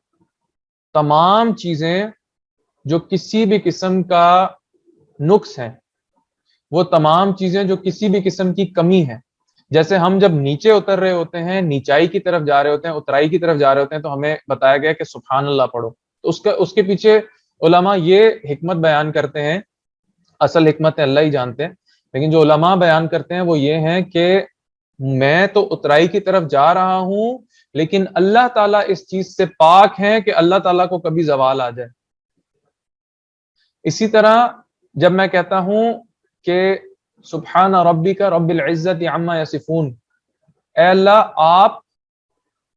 تمام چیزیں جو کسی بھی قسم کا نقص ہیں، وہ تمام چیزیں جو کسی بھی قسم کی کمی ہے. جیسے ہم جب نیچے اتر رہے ہوتے ہیں، نیچائی کی طرف جا رہے ہوتے ہیں، اترائی کی طرف جا رہے ہوتے ہیں، تو ہمیں بتایا گیا کہ سبحان اللہ پڑھو. تو اس کے پیچھے علماء یہ حکمت بیان کرتے ہیں، اصل حکمت اللہ ہی جانتے ہیں، لیکن جو علماء بیان کرتے ہیں وہ یہ ہیں کہ میں تو اترائی کی طرف جا رہا ہوں، لیکن اللہ تعالیٰ اس چیز سے پاک ہیں کہ اللہ تعالیٰ کو کبھی زوال آ جائے. اسی طرح جب میں کہتا ہوں کہ سبحان ربک رب العزت عما یصفون، اے اللہ آپ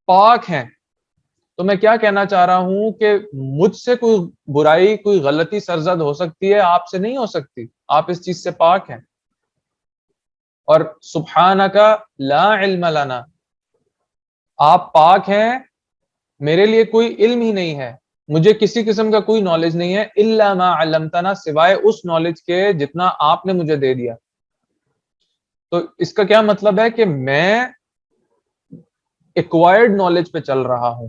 پاک ہیں، تو میں کیا کہنا چاہ رہا ہوں کہ مجھ سے کوئی برائی، کوئی غلطی سرزد ہو سکتی ہے، آپ سے نہیں ہو سکتی. آپ اس چیز سے پاک ہیں. اور سبحانک لا علم لنا، آپ پاک ہیں، میرے لیے کوئی علم ہی نہیں ہے، مجھے کسی قسم کا کوئی نالج نہیں ہے، الا ما علمتنا، سوائے اس نالج کے جتنا آپ نے مجھے دے دیا. تو اس کا کیا مطلب ہے کہ میں ایکوائرڈ نالج پہ چل رہا ہوں،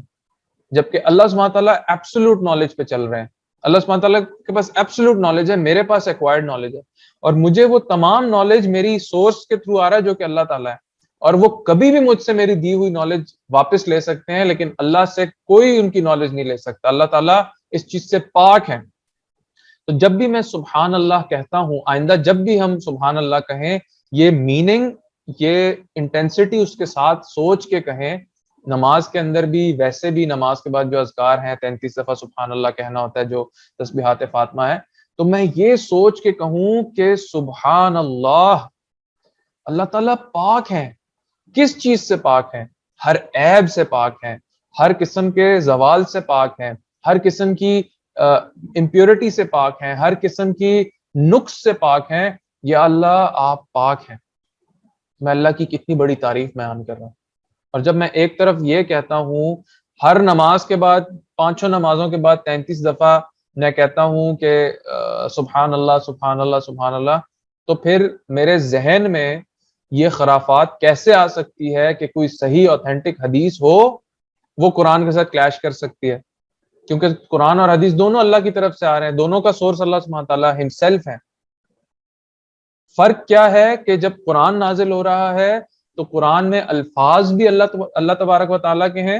جبکہ اللہ سبحانہ تعالیٰ ایبسولوٹ نالج پہ چل رہے ہیں. اللہ سبحانہ تعالیٰ کے پاس ایبسولوٹ نالج ہے، میرے پاس ایکوائرڈ نالج ہے، اور مجھے وہ تمام نالج میری سورس کے تھرو آ رہا ہے جو کہ اللہ تعالیٰ ہے. اور وہ کبھی بھی مجھ سے میری دی ہوئی نالج واپس لے سکتے ہیں، لیکن اللہ سے کوئی ان کی نالج نہیں لے سکتا. اللہ تعالیٰ اس چیز سے پاک ہے. تو جب بھی میں سبحان اللہ کہتا ہوں، آئندہ جب بھی ہم سبحان اللہ کہیں، یہ میننگ، یہ انٹینسٹی اس کے ساتھ سوچ کے کہیں نماز کے اندر بھی ویسے بھی نماز کے بعد جو اذکار ہیں 33 دفعہ سبحان اللہ کہنا ہوتا ہے جو تسبیحات فاطمہ ہے، تو میں یہ سوچ کے کہوں کہ سبحان اللہ، اللہ تعالیٰ پاک ہیں. کس چیز سے پاک ہیں؟ ہر عیب سے پاک ہیں، ہر قسم کے زوال سے پاک ہیں، ہر قسم کی امپیورٹی سے پاک ہیں، ہر قسم کی نقص سے پاک ہیں. یا اللہ آپ پاک ہیں. میں اللہ کی کتنی بڑی تعریف بیان کر رہا ہوں. اور جب میں ایک طرف یہ کہتا ہوں ہر نماز کے بعد، پانچوں نمازوں کے بعد 33 دفعہ میں کہتا ہوں کہ سبحان اللہ سبحان اللہ سبحان اللہ، تو پھر میرے ذہن میں یہ خرافات کیسے آ سکتی ہے کہ کوئی صحیح اوتھینٹک حدیث ہو وہ قرآن کے ساتھ کلیش کر سکتی ہے؟ کیونکہ قرآن اور حدیث دونوں اللہ کی طرف سے آ رہے ہیں، دونوں کا سورس اللہ سبحانہ تعالیٰ ہمسیلف ہے. فرق کیا ہے کہ جب قرآن نازل ہو رہا ہے تو قرآن میں الفاظ بھی اللہ تبارک و تعالیٰ کے ہیں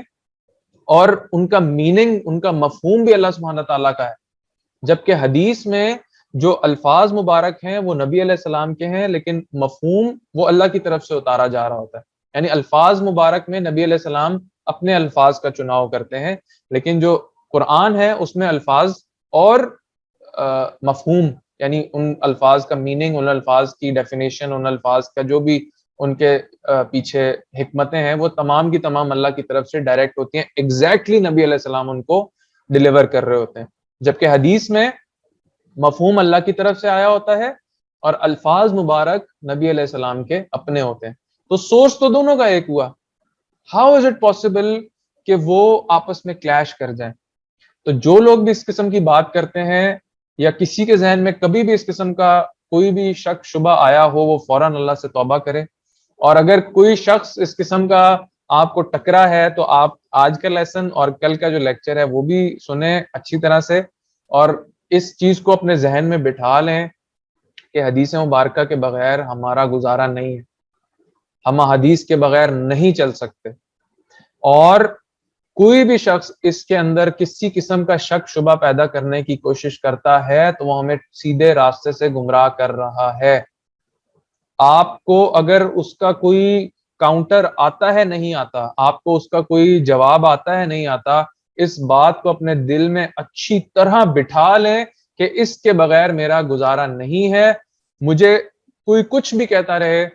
اور ان کا میننگ، ان کا مفہوم بھی اللہ سبحانہ تعالیٰ کا ہے. جبکہ حدیث میں جو الفاظ مبارک ہیں وہ نبی علیہ السلام کے ہیں، لیکن مفہوم وہ اللہ کی طرف سے اتارا جا رہا ہوتا ہے. یعنی الفاظ مبارک میں نبی علیہ السلام اپنے الفاظ کا چناؤ کرتے ہیں، لیکن جو قرآن ہے اس میں الفاظ اور مفہوم، یعنی ان الفاظ کا میننگ، ان الفاظ کی ڈیفینیشن، ان الفاظ کا جو بھی ان کے پیچھے حکمتیں ہیں وہ تمام کی تمام اللہ کی طرف سے ڈائریکٹ ہوتی ہیں. ایگزیکٹلی نبی علیہ السلام ان کو ڈیلیور کر رہے ہوتے ہیں. جبکہ حدیث میں مفہوم اللہ کی طرف سے آیا ہوتا ہے اور الفاظ مبارک نبی علیہ السلام کے اپنے ہوتے ہیں. تو سورس تو دونوں کا ایک ہوا. ہاؤ از اٹ پاسبل کہ وہ آپس میں کلیش کر جائیں؟ تو جو لوگ بھی اس قسم کی بات کرتے ہیں یا کسی کے ذہن میں کبھی بھی اس قسم کا کوئی بھی شک شبہ آیا ہو، وہ فوراً اللہ سے توبہ کرے. اور اگر کوئی شخص اس قسم کا آپ کو ٹکرا ہے تو آپ آج کا لیسن اور کل کا جو لیکچر ہے وہ بھی سنیں اچھی طرح سے، اور اس چیز کو اپنے ذہن میں بٹھا لیں کہ حدیث مبارکہ کے بغیر ہمارا گزارا نہیں ہے، ہم حدیث کے بغیر نہیں چل سکتے. اور کوئی بھی شخص اس کے اندر کسی قسم کا شک شبہ پیدا کرنے کی کوشش کرتا ہے تو وہ ہمیں سیدھے راستے سے گمراہ کر رہا ہے. آپ کو اگر اس کا کوئی کاؤنٹر آتا ہے نہیں آتا، آپ کو اس کا کوئی جواب آتا ہے نہیں آتا، اس بات کو اپنے دل میں اچھی طرح بٹھا لیں کہ اس کے بغیر میرا گزارا نہیں ہے. مجھے کوئی کچھ بھی کہتا رہے،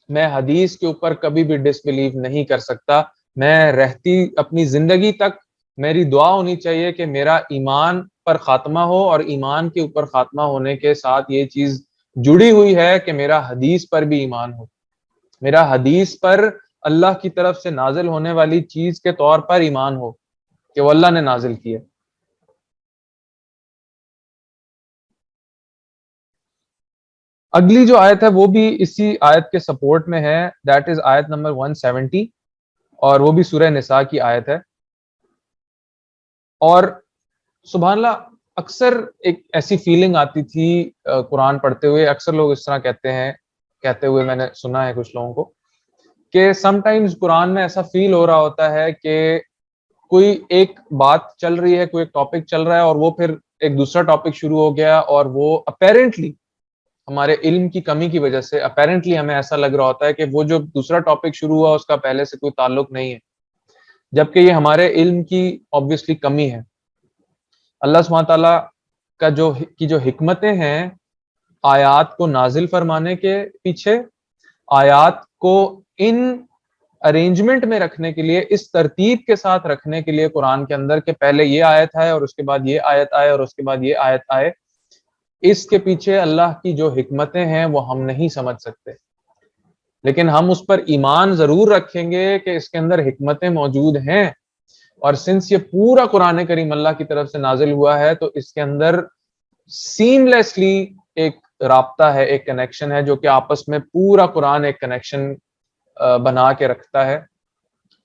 میں حدیث کے اوپر کبھی بھی ڈس بلیو نہیں کر سکتا. میں رہتی اپنی زندگی تک میری دعا ہونی چاہیے کہ میرا ایمان پر خاتمہ ہو، اور ایمان کے اوپر خاتمہ ہونے کے ساتھ یہ چیز جڑی ہوئی ہے کہ میرا حدیث پر بھی ایمان ہو، میرا حدیث پر اللہ کی طرف سے نازل ہونے والی چیز کے طور پر ایمان ہو کہ وہ اللہ نے نازل کی ہے. اگلی جو آیت ہے وہ بھی اسی آیت کے سپورٹ میں ہے، دیٹ از آیت نمبر 170، اور وہ بھی سورہ نساء کی آیت ہے. اور سبحان اللہ، اکثر ایک ایسی فیلنگ آتی تھی قرآن پڑھتے ہوئے، اکثر لوگ اس طرح کہتے ہیں، کہتے ہوئے میں نے سنا ہے کچھ لوگوں کو، کہ سم ٹائمز قرآن میں ایسا فیل ہو رہا ہوتا ہے کہ کوئی ایک بات چل رہی ہے، کوئی ایک ٹاپک چل رہا ہے، اور وہ پھر ایک دوسرا ٹاپک شروع ہو گیا، اور وہ اپیرنٹلی ہمارے علم کی کمی کی وجہ سے اپیرنٹلی ہمیں ایسا لگ رہا ہوتا ہے کہ وہ جو دوسرا ٹاپک شروع ہوا اس کا پہلے سے کوئی تعلق نہیں ہے، جبکہ یہ ہمارے علم کی obviously کمی ہے. اللہ سبحانہ تعالیٰ کا جو حکمتیں ہیں آیات کو نازل فرمانے کے پیچھے، آیات کو ان ارینجمنٹ میں رکھنے کے لیے، اس ترتیب کے ساتھ رکھنے کے لیے قرآن کے اندر کہ پہلے یہ آیت ہے اور اس کے بعد یہ آیت آئے اور اس کے بعد یہ آیت آئے، اس کے پیچھے اللہ کی جو حکمتیں ہیں وہ ہم نہیں سمجھ سکتے. لیکن ہم اس پر ایمان ضرور رکھیں گے کہ اس کے اندر حکمتیں موجود ہیں. اور سنس یہ پورا قرآن کریم اللہ کی طرف سے نازل ہوا ہے تو اس کے اندر سیملیسلی ایک رابطہ ہے، ایک کنیکشن ہے، جو کہ آپس میں پورا قرآن ایک کنیکشن بنا کے رکھتا ہے،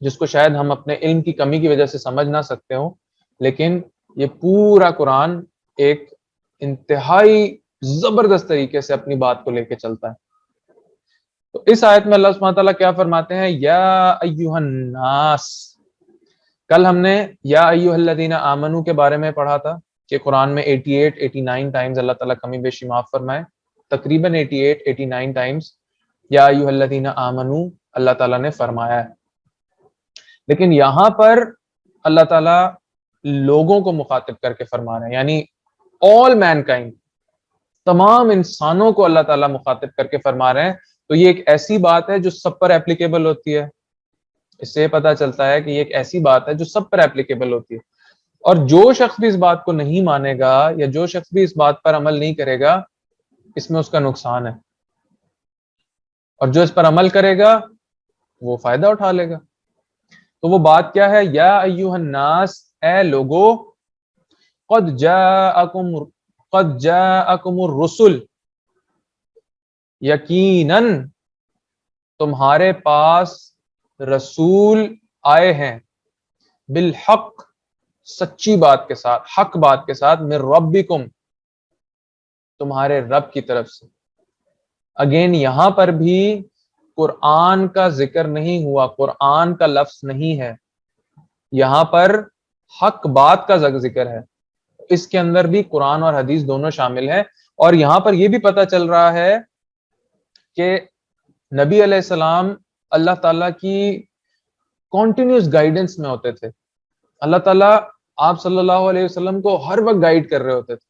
جس کو شاید ہم اپنے علم کی کمی کی وجہ سے سمجھ نہ سکتے ہوں، لیکن یہ پورا قرآن ایک انتہائی زبردست طریقے سے اپنی بات کو لے کے چلتا ہے. تو اس آیت میں اللہ سبحانہ تعالیٰ کیا فرماتے ہیں؟ یا ایھا الناس. کل ہم نے یا ایھا الذین آمنو کے بارے میں پڑھا تھا کہ قرآن میں 88 89 ٹائمز اللہ تعالیٰ کمی بیشی معاف فرمائے، تقریباً 88 89 ٹائمز یا ایھا الذین آمنو اللہ تعالیٰ نے فرمایا ہے. لیکن یہاں پر اللہ تعالیٰ لوگوں کو مخاطب کر کے فرما رہے ہیں، یعنی all mankind، تمام انسانوں کو اللہ تعالیٰ مخاطب کر کے فرما رہے ہیں. تو یہ ایک ایسی بات ہے جو سب پر ایپلیکیبل ہوتی ہے. اس سے پتہ چلتا ہے کہ یہ ایک ایسی بات ہے جو سب پر ایپلیکیبل ہوتی ہے، اور جو شخص بھی اس بات کو نہیں مانے گا یا جو شخص بھی اس بات پر عمل نہیں کرے گا، اس میں اس کا نقصان ہے، اور جو اس پر عمل کرے گا وہ فائدہ اٹھا لے گا. تو وہ بات کیا ہے؟ یا ایھا الناس، اے لوگو، قد جاءکم الرسل، یقیناً تمہارے پاس رسول آئے ہیں، بالحق، سچی بات کے ساتھ، حق بات کے ساتھ، من ربکم، تمہارے رب کی طرف سے. اگین یہاں پر بھی قرآن کا ذکر نہیں ہوا، قرآن کا لفظ نہیں ہے یہاں پر، حق بات کا ذکر ہے. اس کے اندر بھی قرآن اور حدیث دونوں شامل ہیں. اور یہاں پر یہ بھی پتہ چل رہا ہے کہ نبی علیہ السلام اللہ تعالیٰ کی کنٹینیوس گائیڈنس میں ہوتے تھے. اللہ تعالیٰ آپ صلی اللہ علیہ وسلم کو ہر وقت گائیڈ کر رہے ہوتے تھے.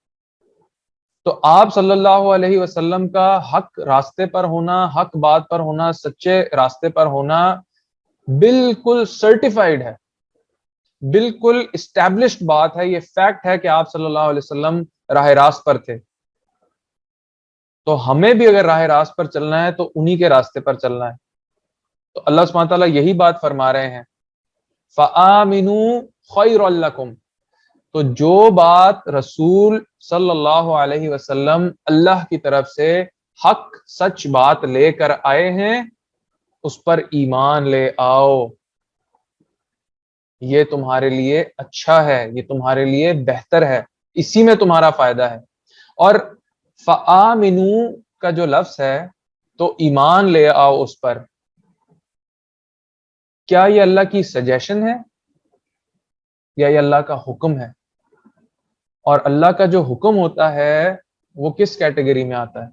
تو آپ صلی اللہ علیہ وسلم کا حق راستے پر ہونا، حق بات پر ہونا، سچے راستے پر ہونا بالکل سرٹیفائیڈ ہے، بالکل اسٹیبلشڈ بات ہے. یہ فیکٹ ہے کہ آپ صلی اللہ علیہ وسلم راہ راست پر تھے. تو ہمیں بھی اگر راہ راست پر چلنا ہے تو انہی کے راستے پر چلنا ہے. تو اللہ سبحانہ تعالیٰ یہی بات فرما رہے ہیں، فَآمِنُوا خَيْرٌ لَكُمْ. تو جو بات رسول صلی اللہ علیہ وسلم اللہ کی طرف سے حق سچ بات لے کر آئے ہیں، اس پر ایمان لے آؤ، یہ تمہارے لیے اچھا ہے، یہ تمہارے لیے بہتر ہے، اسی میں تمہارا فائدہ ہے. اور فآمنوا کا جو لفظ ہے تو ایمان لے آؤ اس پر، کیا یہ اللہ کی سجیشن ہے یا یہ اللہ کا حکم ہے؟ اور اللہ کا جو حکم ہوتا ہے وہ کس کیٹیگری میں آتا ہے؟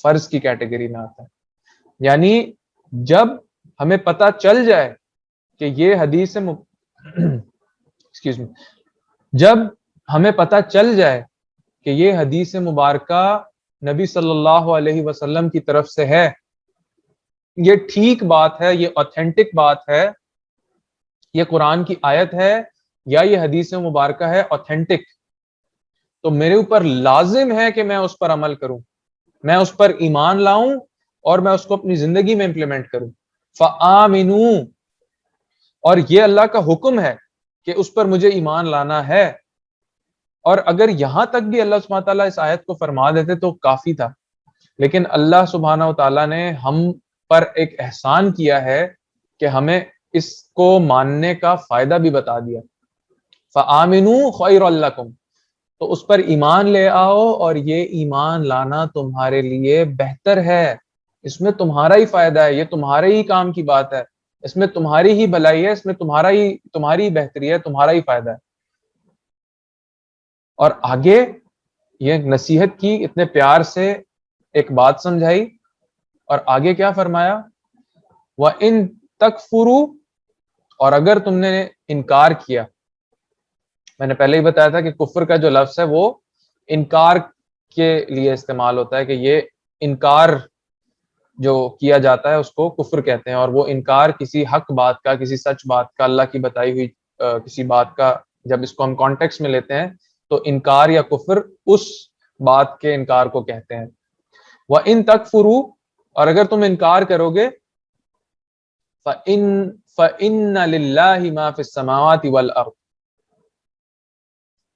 فرض کی کیٹیگری میں آتا ہے. یعنی جب ہمیں پتہ چل جائے کہ یہ حدیث جب ہمیں پتہ چل جائے کہ یہ حدیث مبارکہ نبی صلی اللہ علیہ وسلم کی طرف سے ہے، یہ ٹھیک بات ہے، یہ اوتھینٹک بات ہے، یہ قرآن کی آیت ہے یا یہ حدیث مبارکہ ہے اوتھینٹک، تو میرے اوپر لازم ہے کہ میں اس پر عمل کروں، میں اس پر ایمان لاؤں اور میں اس کو اپنی زندگی میں امپلیمنٹ کروں. فآمنوا، اور یہ اللہ کا حکم ہے کہ اس پر مجھے ایمان لانا ہے. اور اگر یہاں تک بھی اللہ سبحانہ تعالیٰ اس آیت کو فرما دیتے تو کافی تھا، لیکن اللہ سبحانہ تعالیٰ نے ہم پر ایک احسان کیا ہے کہ ہمیں اس کو ماننے کا فائدہ بھی بتا دیا. فآمنوا خیر لکم، تو اس پر ایمان لے آؤ، اور یہ ایمان لانا تمہارے لیے بہتر ہے، اس میں تمہارا ہی فائدہ ہے، یہ تمہارے ہی کام کی بات ہے، اس میں تمہاری ہی بھلائی ہے، اس میں تمہاری بہتری ہے، تمہارا ہی فائدہ ہے. اور آگے یہ نصیحت کی، اتنے پیار سے ایک بات سمجھائی، اور آگے کیا فرمایا؟ وَإِن تَكْفُرُوا، اور اگر تم نے انکار کیا. میں نے پہلے ہی بتایا تھا کہ کفر کا جو لفظ ہے وہ انکار کے لیے استعمال ہوتا ہے، کہ یہ انکار جو کیا جاتا ہے اس کو کفر کہتے ہیں. اور وہ انکار کسی حق بات کا، کسی سچ بات کا، اللہ کی بتائی ہوئی کسی بات کا، جب اس کو ہم کانٹیکسٹ میں لیتے ہیں تو انکار یا کفر اس بات کے انکار کو کہتے ہیں. وَإِن تَكْفُرُوا، اور اگر تم انکار کرو گے، فَإِنَّ لِلَّهِ مَا فِي السَّمَاوَاتِ وَالْأَرْضِ.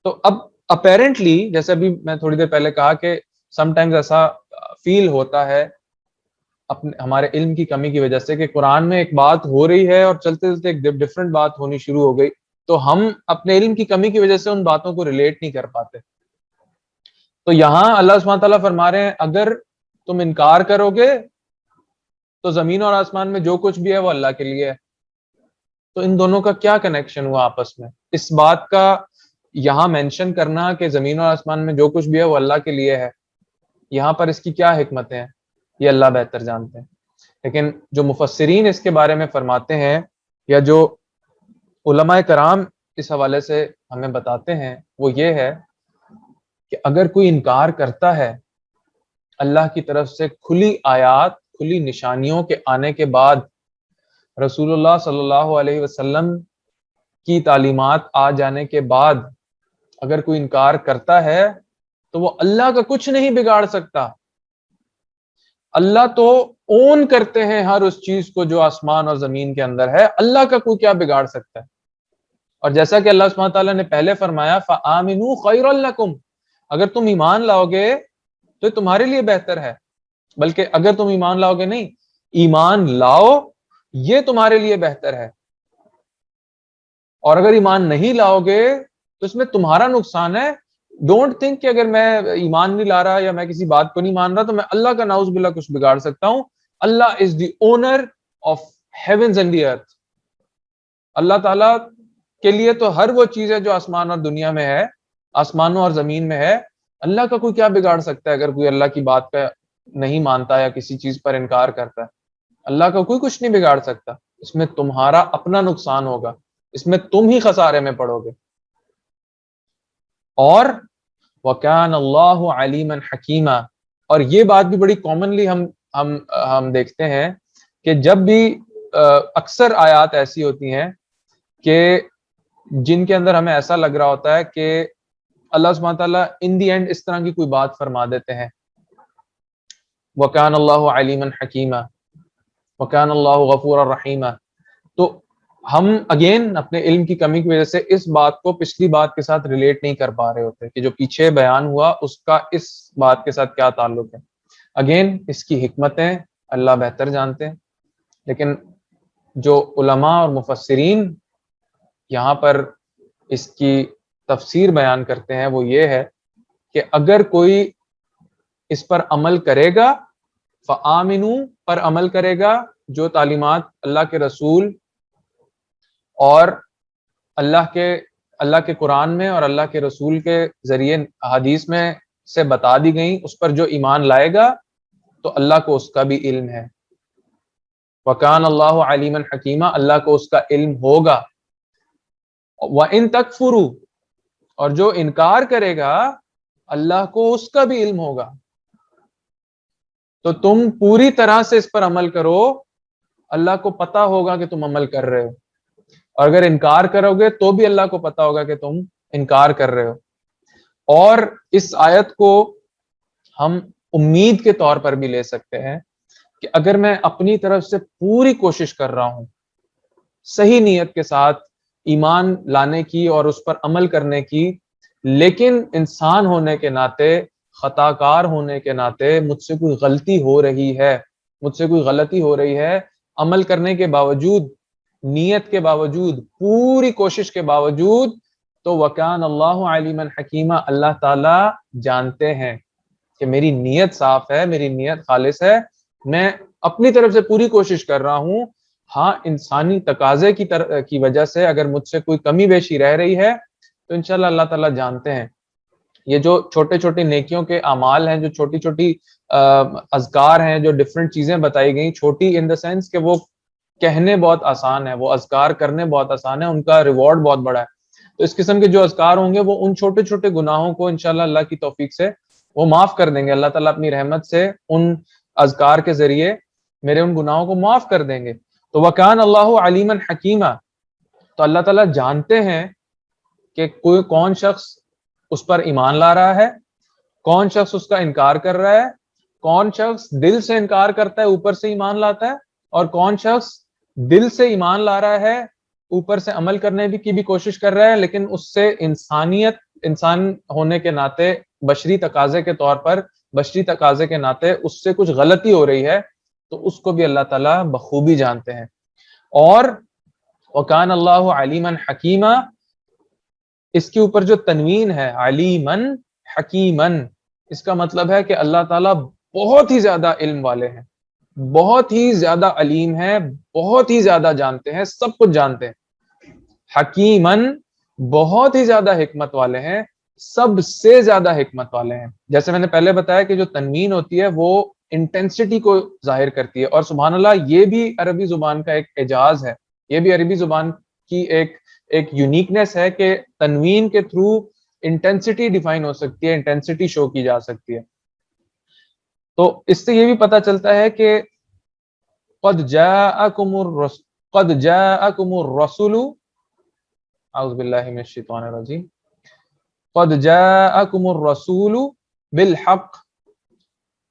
تو اب اپیرنٹلی، جیسے ابھی میں تھوڑی دیر پہلے کہا کہ سم ٹائمز ایسا فیل ہوتا ہے اپنے ہمارے علم کی کمی کی وجہ سے کہ قرآن میں ایک بات ہو رہی ہے اور چلتے چلتے ایک ڈفرینٹ بات ہونی شروع ہو گئی، تو ہم اپنے علم کی کمی کی وجہ سے ان باتوں کو ریلیٹ نہیں کر پاتے. تو یہاں اللہ سبحانہ تعالیٰ فرما رہے ہیں اگر تم انکار کرو گے تو زمین اور آسمان میں جو کچھ بھی ہے وہ اللہ کے لیے ہے. تو ان دونوں کا کیا کنیکشن ہوا آپس میں؟ اس بات کا یہاں مینشن کرنا کہ زمین اور آسمان میں جو کچھ بھی ہے وہ اللہ کے لیے ہے، یہاں پر اس کی کیا حکمتیں ہیں یہ اللہ بہتر جانتے ہیں. لیکن جو مفسرین اس کے بارے میں فرماتے ہیں، یا جو علماء کرام اس حوالے سے ہمیں بتاتے ہیں وہ یہ ہے کہ اگر کوئی انکار کرتا ہے اللہ کی طرف سے کھلی آیات کھلی نشانیوں کے آنے کے بعد، رسول اللہ صلی اللہ علیہ وسلم کی تعلیمات آ جانے کے بعد اگر کوئی انکار کرتا ہے تو وہ اللہ کا کچھ نہیں بگاڑ سکتا. اللہ تو اون کرتے ہیں ہر اس چیز کو جو آسمان اور زمین کے اندر ہے، اللہ کا کوئی کیا بگاڑ سکتا ہے. اور جیسا کہ اللہ سبحانہ تعالیٰ نے پہلے فرمایا فَآمِنُوا خَيْرٌ لَكُمْ، اگر تم ایمان لاؤ گے تو تمہارے لیے بہتر ہے، بلکہ اگر تم ایمان لاؤ گے نہیں، ایمان لاؤ یہ تمہارے لیے بہتر ہے. اور اگر ایمان نہیں لاؤ گے تو اس میں تمہارا نقصان ہے. ڈونٹ تھنک کہ اگر میں ایمان نہیں لا رہا یا میں کسی بات کو نہیں مان رہا تو میں اللہ کا نعوذ باللہ کچھ بگاڑ سکتا ہوں. Allah is the owner of heavens and the earth. Allah تعالیٰ کے لیے تو ہر وہ چیز ہے جو آسمان اور دنیا میں ہے، آسمانوں اور زمین میں ہے. اللہ کا کوئی کیا بگاڑ سکتا ہے اگر کوئی اللہ کی بات پہ نہیں مانتا یا کسی چیز پر انکار کرتا ہے. اللہ کا کوئی کچھ نہیں بگاڑ سکتا. اس میں تمہارا اپنا نقصان ہوگا، اس میں تم ہی خسارے میں پڑو گے. اور وَكَانَ اللَّهُ عَلِيمًا حَكِيمًا، اور یہ بات بھی بڑی کامنلی ہم دیکھتے ہیں کہ جب بھی اکثر آیات ایسی ہوتی ہیں کہ جن کے اندر ہمیں ایسا لگ رہا ہوتا ہے کہ اللہ سبحانہ تعالیٰ ان دی اینڈ اس طرح کی کوئی بات فرما دیتے ہیں، وَكَانَ اللَّهُ عَلِيمًا حَكِيمًا وَكَانَ اللَّهُ غَفُورًا رَحِيمًا، تو ہم اگین اپنے علم کی کمی کی وجہ سے اس بات کو پچھلی بات کے ساتھ ریلیٹ نہیں کر پا رہے ہوتے کہ جو پیچھے بیان ہوا اس کا اس بات کے ساتھ کیا تعلق ہے. اگین اس کی حکمتیں اللہ بہتر جانتے ہیں، لیکن جو علماء اور مفسرین یہاں پر اس کی تفسیر بیان کرتے ہیں وہ یہ ہے کہ اگر کوئی اس پر عمل کرے گا، فآمنوا پر عمل کرے گا، جو تعلیمات اللہ کے رسول اور اللہ کے قرآن میں اور اللہ کے رسول کے ذریعے حدیث میں سے بتا دی گئیں اس پر جو ایمان لائے گا تو اللہ کو اس کا بھی علم ہے. وَكَانَ اللَّهُ عَلِيمًا حَكِيمًا، اللہ کو اس کا علم ہوگا. وَإِن تَكْفُرُوا، اور جو انکار کرے گا اللہ کو اس کا بھی علم ہوگا. تو تم پوری طرح سے اس پر عمل کرو، اللہ کو پتا ہوگا کہ تم عمل کر رہے ہو، اور اگر انکار کرو گے تو بھی اللہ کو پتا ہوگا کہ تم انکار کر رہے ہو. اور اس آیت کو ہم امید کے طور پر بھی لے سکتے ہیں کہ اگر میں اپنی طرف سے پوری کوشش کر رہا ہوں صحیح نیت کے ساتھ ایمان لانے کی اور اس پر عمل کرنے کی، لیکن انسان ہونے کے ناطے، خطا کار ہونے کے ناطے مجھ سے کوئی غلطی ہو رہی ہے، مجھ سے کوئی غلطی ہو رہی ہے، عمل کرنے کے باوجود، نیت کے باوجود، پوری کوشش کے باوجود، تو وَكَانَ اللَّهُ عَلِيمًا حَكِيمًا، اللہ تعالیٰ جانتے ہیں کہ میری نیت صاف ہے، میری نیت خالص ہے، میں اپنی طرف سے پوری کوشش کر رہا ہوں. ہاں انسانی تقاضے کی وجہ سے اگر مجھ سے کوئی کمی بیشی رہ رہی ہے تو انشاءاللہ اللہ تعالیٰ جانتے ہیں. یہ جو چھوٹے چھوٹے نیکیوں کے اعمال ہیں، جو چھوٹی چھوٹی اذکار ہیں، جو ڈفرینٹ چیزیں بتائی گئیں، چھوٹی ان دا سینس کہ وہ کہنے بہت آسان ہے، وہ اذکار کرنے بہت آسان ہے، ان کا ریوارڈ بہت بڑا ہے. تو اس قسم کے جو اذکار ہوں گے وہ ان چھوٹے چھوٹے گناہوں کو انشاءاللہ اللہ کی توفیق سے وہ معاف کر دیں گے. اللہ تعالیٰ اپنی رحمت سے ان اذکار کے ذریعے میرے ان گناہوں کو معاف کر دیں گے. تو وَكَانَ اللَّهُ عَلِيمًا حَكِيمًا، تو اللہ تعالیٰ جانتے ہیں کہ کون شخص اس پر ایمان لا رہا ہے، کون شخص اس کا انکار کر رہا ہے، کون شخص دل سے انکار کرتا ہے اوپر سے ایمان لاتا ہے، اور کون شخص دل سے ایمان لا رہا ہے اوپر سے عمل کرنے کی بھی کوشش کر رہا ہے، لیکن اس سے انسان ہونے کے ناطے، بشری تقاضے کے طور پر، بشری تقاضے کے ناطے اس سے کچھ غلطی ہو رہی ہے تو اس کو بھی اللہ تعالیٰ بخوبی جانتے ہیں. اور وَكَانَ اللَّهُ عَلِيمًا حَكِيمًا، اس کے اوپر جو تنوین ہے علیمن حکیمن، اس کا مطلب ہے کہ اللہ تعالیٰ بہت ہی زیادہ علم والے ہیں، بہت ہی زیادہ علیم ہیں، بہت ہی زیادہ جانتے ہیں، سب کچھ جانتے ہیں. حکیمن، بہت ہی زیادہ حکمت والے ہیں، سب سے زیادہ حکمت والے ہیں. جیسے میں نے پہلے بتایا کہ جو تنوین ہوتی ہے وہ انٹینسٹی کو ظاہر کرتی ہے، اور سبحان اللہ یہ بھی عربی زبان کا ایک اعجاز ہے، یہ بھی عربی زبان کی ایک ایک یونیکنیس ہے کہ تنوین کے تھرو انٹینسٹی ڈیفائن ہو سکتی ہے، انٹینسٹی شو کی جا سکتی ہے. تو اس سے یہ بھی پتہ چلتا ہے کہ قد جاءکم الرسول، اعوذ باللہ من الشیطان الرجیم، قد جاءکم الرسول بالحق،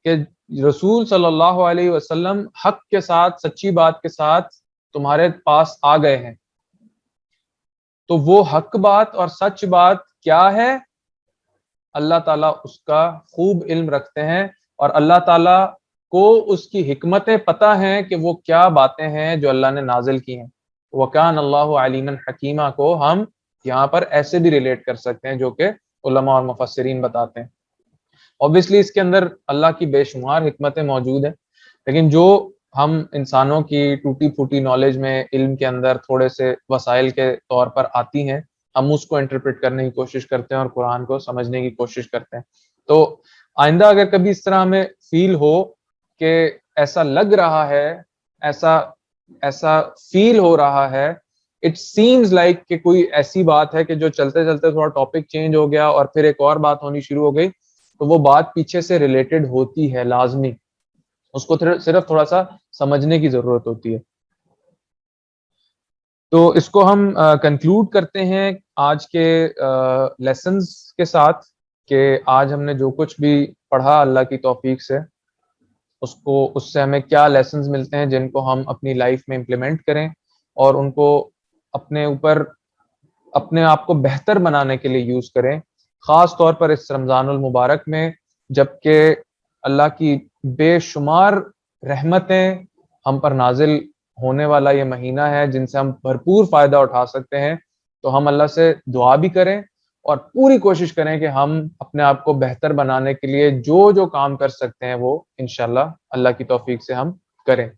کہ رسول صلی اللہ علیہ وسلم حق کے ساتھ، سچی بات کے ساتھ تمہارے پاس آ گئے ہیں. تو وہ حق بات اور سچ بات کیا ہے؟ اللہ تعالیٰ اس کا خوب علم رکھتے ہیں، اور اللہ تعالیٰ کو اس کی حکمتیں پتہ ہیں کہ وہ کیا باتیں ہیں جو اللہ نے نازل کی ہیں. وَكَانَ اللَّهُ عَلِيمًا حَكِيمًا کو ہم یہاں پر ایسے بھی ریلیٹ کر سکتے ہیں جو کہ علماء اور مفسرین بتاتے ہیں. اوبویسلی اس کے اندر اللہ کی بے شمار حکمتیں موجود ہیں، لیکن جو ہم انسانوں کی ٹوٹی پھوٹی نالج میں، علم کے اندر تھوڑے سے وسائل کے طور پر آتی ہیں، ہم اس کو انٹرپریٹ کرنے کی کوشش کرتے ہیں اور قرآن کو سمجھنے کی کوشش کرتے ہیں. تو آئندہ اگر کبھی اس طرح ہمیں فیل ہو کہ ایسا لگ رہا ہے، ایسا فیل ہو رہا ہے، اٹ سیمز لائک کہ کوئی ایسی بات ہے کہ جو چلتے چلتے تھوڑا ٹاپک چینج ہو گیا اور پھر ایک اور بات ہونی شروع ہو گئی، تو وہ بات پیچھے سے ریلیٹڈ ہوتی ہے لازمی، اس کو صرف تھوڑا سا سمجھنے کی ضرورت ہوتی ہے. تو اس کو ہم کنکلوڈ کرتے ہیں آج کے لیسنز کے ساتھ، کہ آج ہم نے جو کچھ بھی پڑھا اللہ کی توفیق سے، اس سے ہمیں کیا لیسنز ملتے ہیں جن کو ہم اپنی لائف میں امپلیمنٹ کریں اور ان کو اپنے اوپر، اپنے آپ کو بہتر بنانے کے لیے یوز کریں، خاص طور پر اس رمضان المبارک میں، جبکہ اللہ کی بے شمار رحمتیں ہم پر نازل ہونے والا یہ مہینہ ہے جن سے ہم بھرپور فائدہ اٹھا سکتے ہیں. تو ہم اللہ سے دعا بھی کریں اور پوری کوشش کریں کہ ہم اپنے آپ کو بہتر بنانے کے لیے جو جو کام کر سکتے ہیں وہ انشاءاللہ اللہ کی توفیق سے ہم کریں.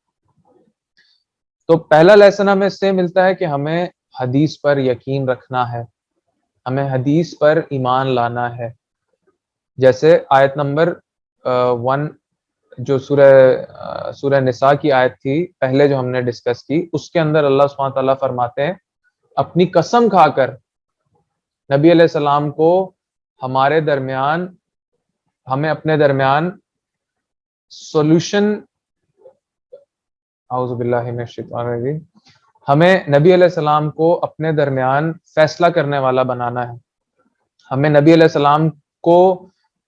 تو پہلا لیسن ہمیں اس سے ملتا ہے کہ ہمیں حدیث پر یقین رکھنا ہے، ہمیں حدیث پر ایمان لانا ہے. جیسے آیت نمبر 1 جو سورہ نساء کی آیت تھی پہلے جو ہم نے ڈسکس کی، اس کے اندر اللہ سبحانہ تعالیٰ فرماتے ہیں اپنی قسم کھا کر نبی علیہ السلام کو ہمیں اپنے درمیان سولوشن، اعوذ باللہ من الشیطان الرجیم، ہمیں نبی علیہ السلام کو اپنے درمیان فیصلہ کرنے والا بنانا ہے. ہمیں نبی علیہ السلام کو،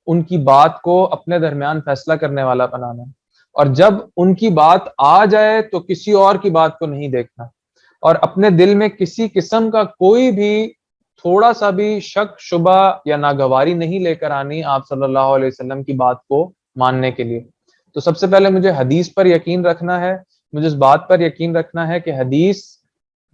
ان کی بات کو اپنے درمیان فیصلہ کرنے والا بنانا ہے، اور جب ان کی بات آ جائے تو کسی اور کی بات کو نہیں دیکھنا، اور اپنے دل میں کسی قسم کا کوئی بھی تھوڑا سا بھی شک شبہ یا ناگواری نہیں لے کر آنی آپ صلی اللہ علیہ وسلم کی بات کو ماننے کے لیے. تو سب سے پہلے مجھے حدیث پر یقین رکھنا ہے، مجھے اس بات پر یقین رکھنا ہے کہ حدیث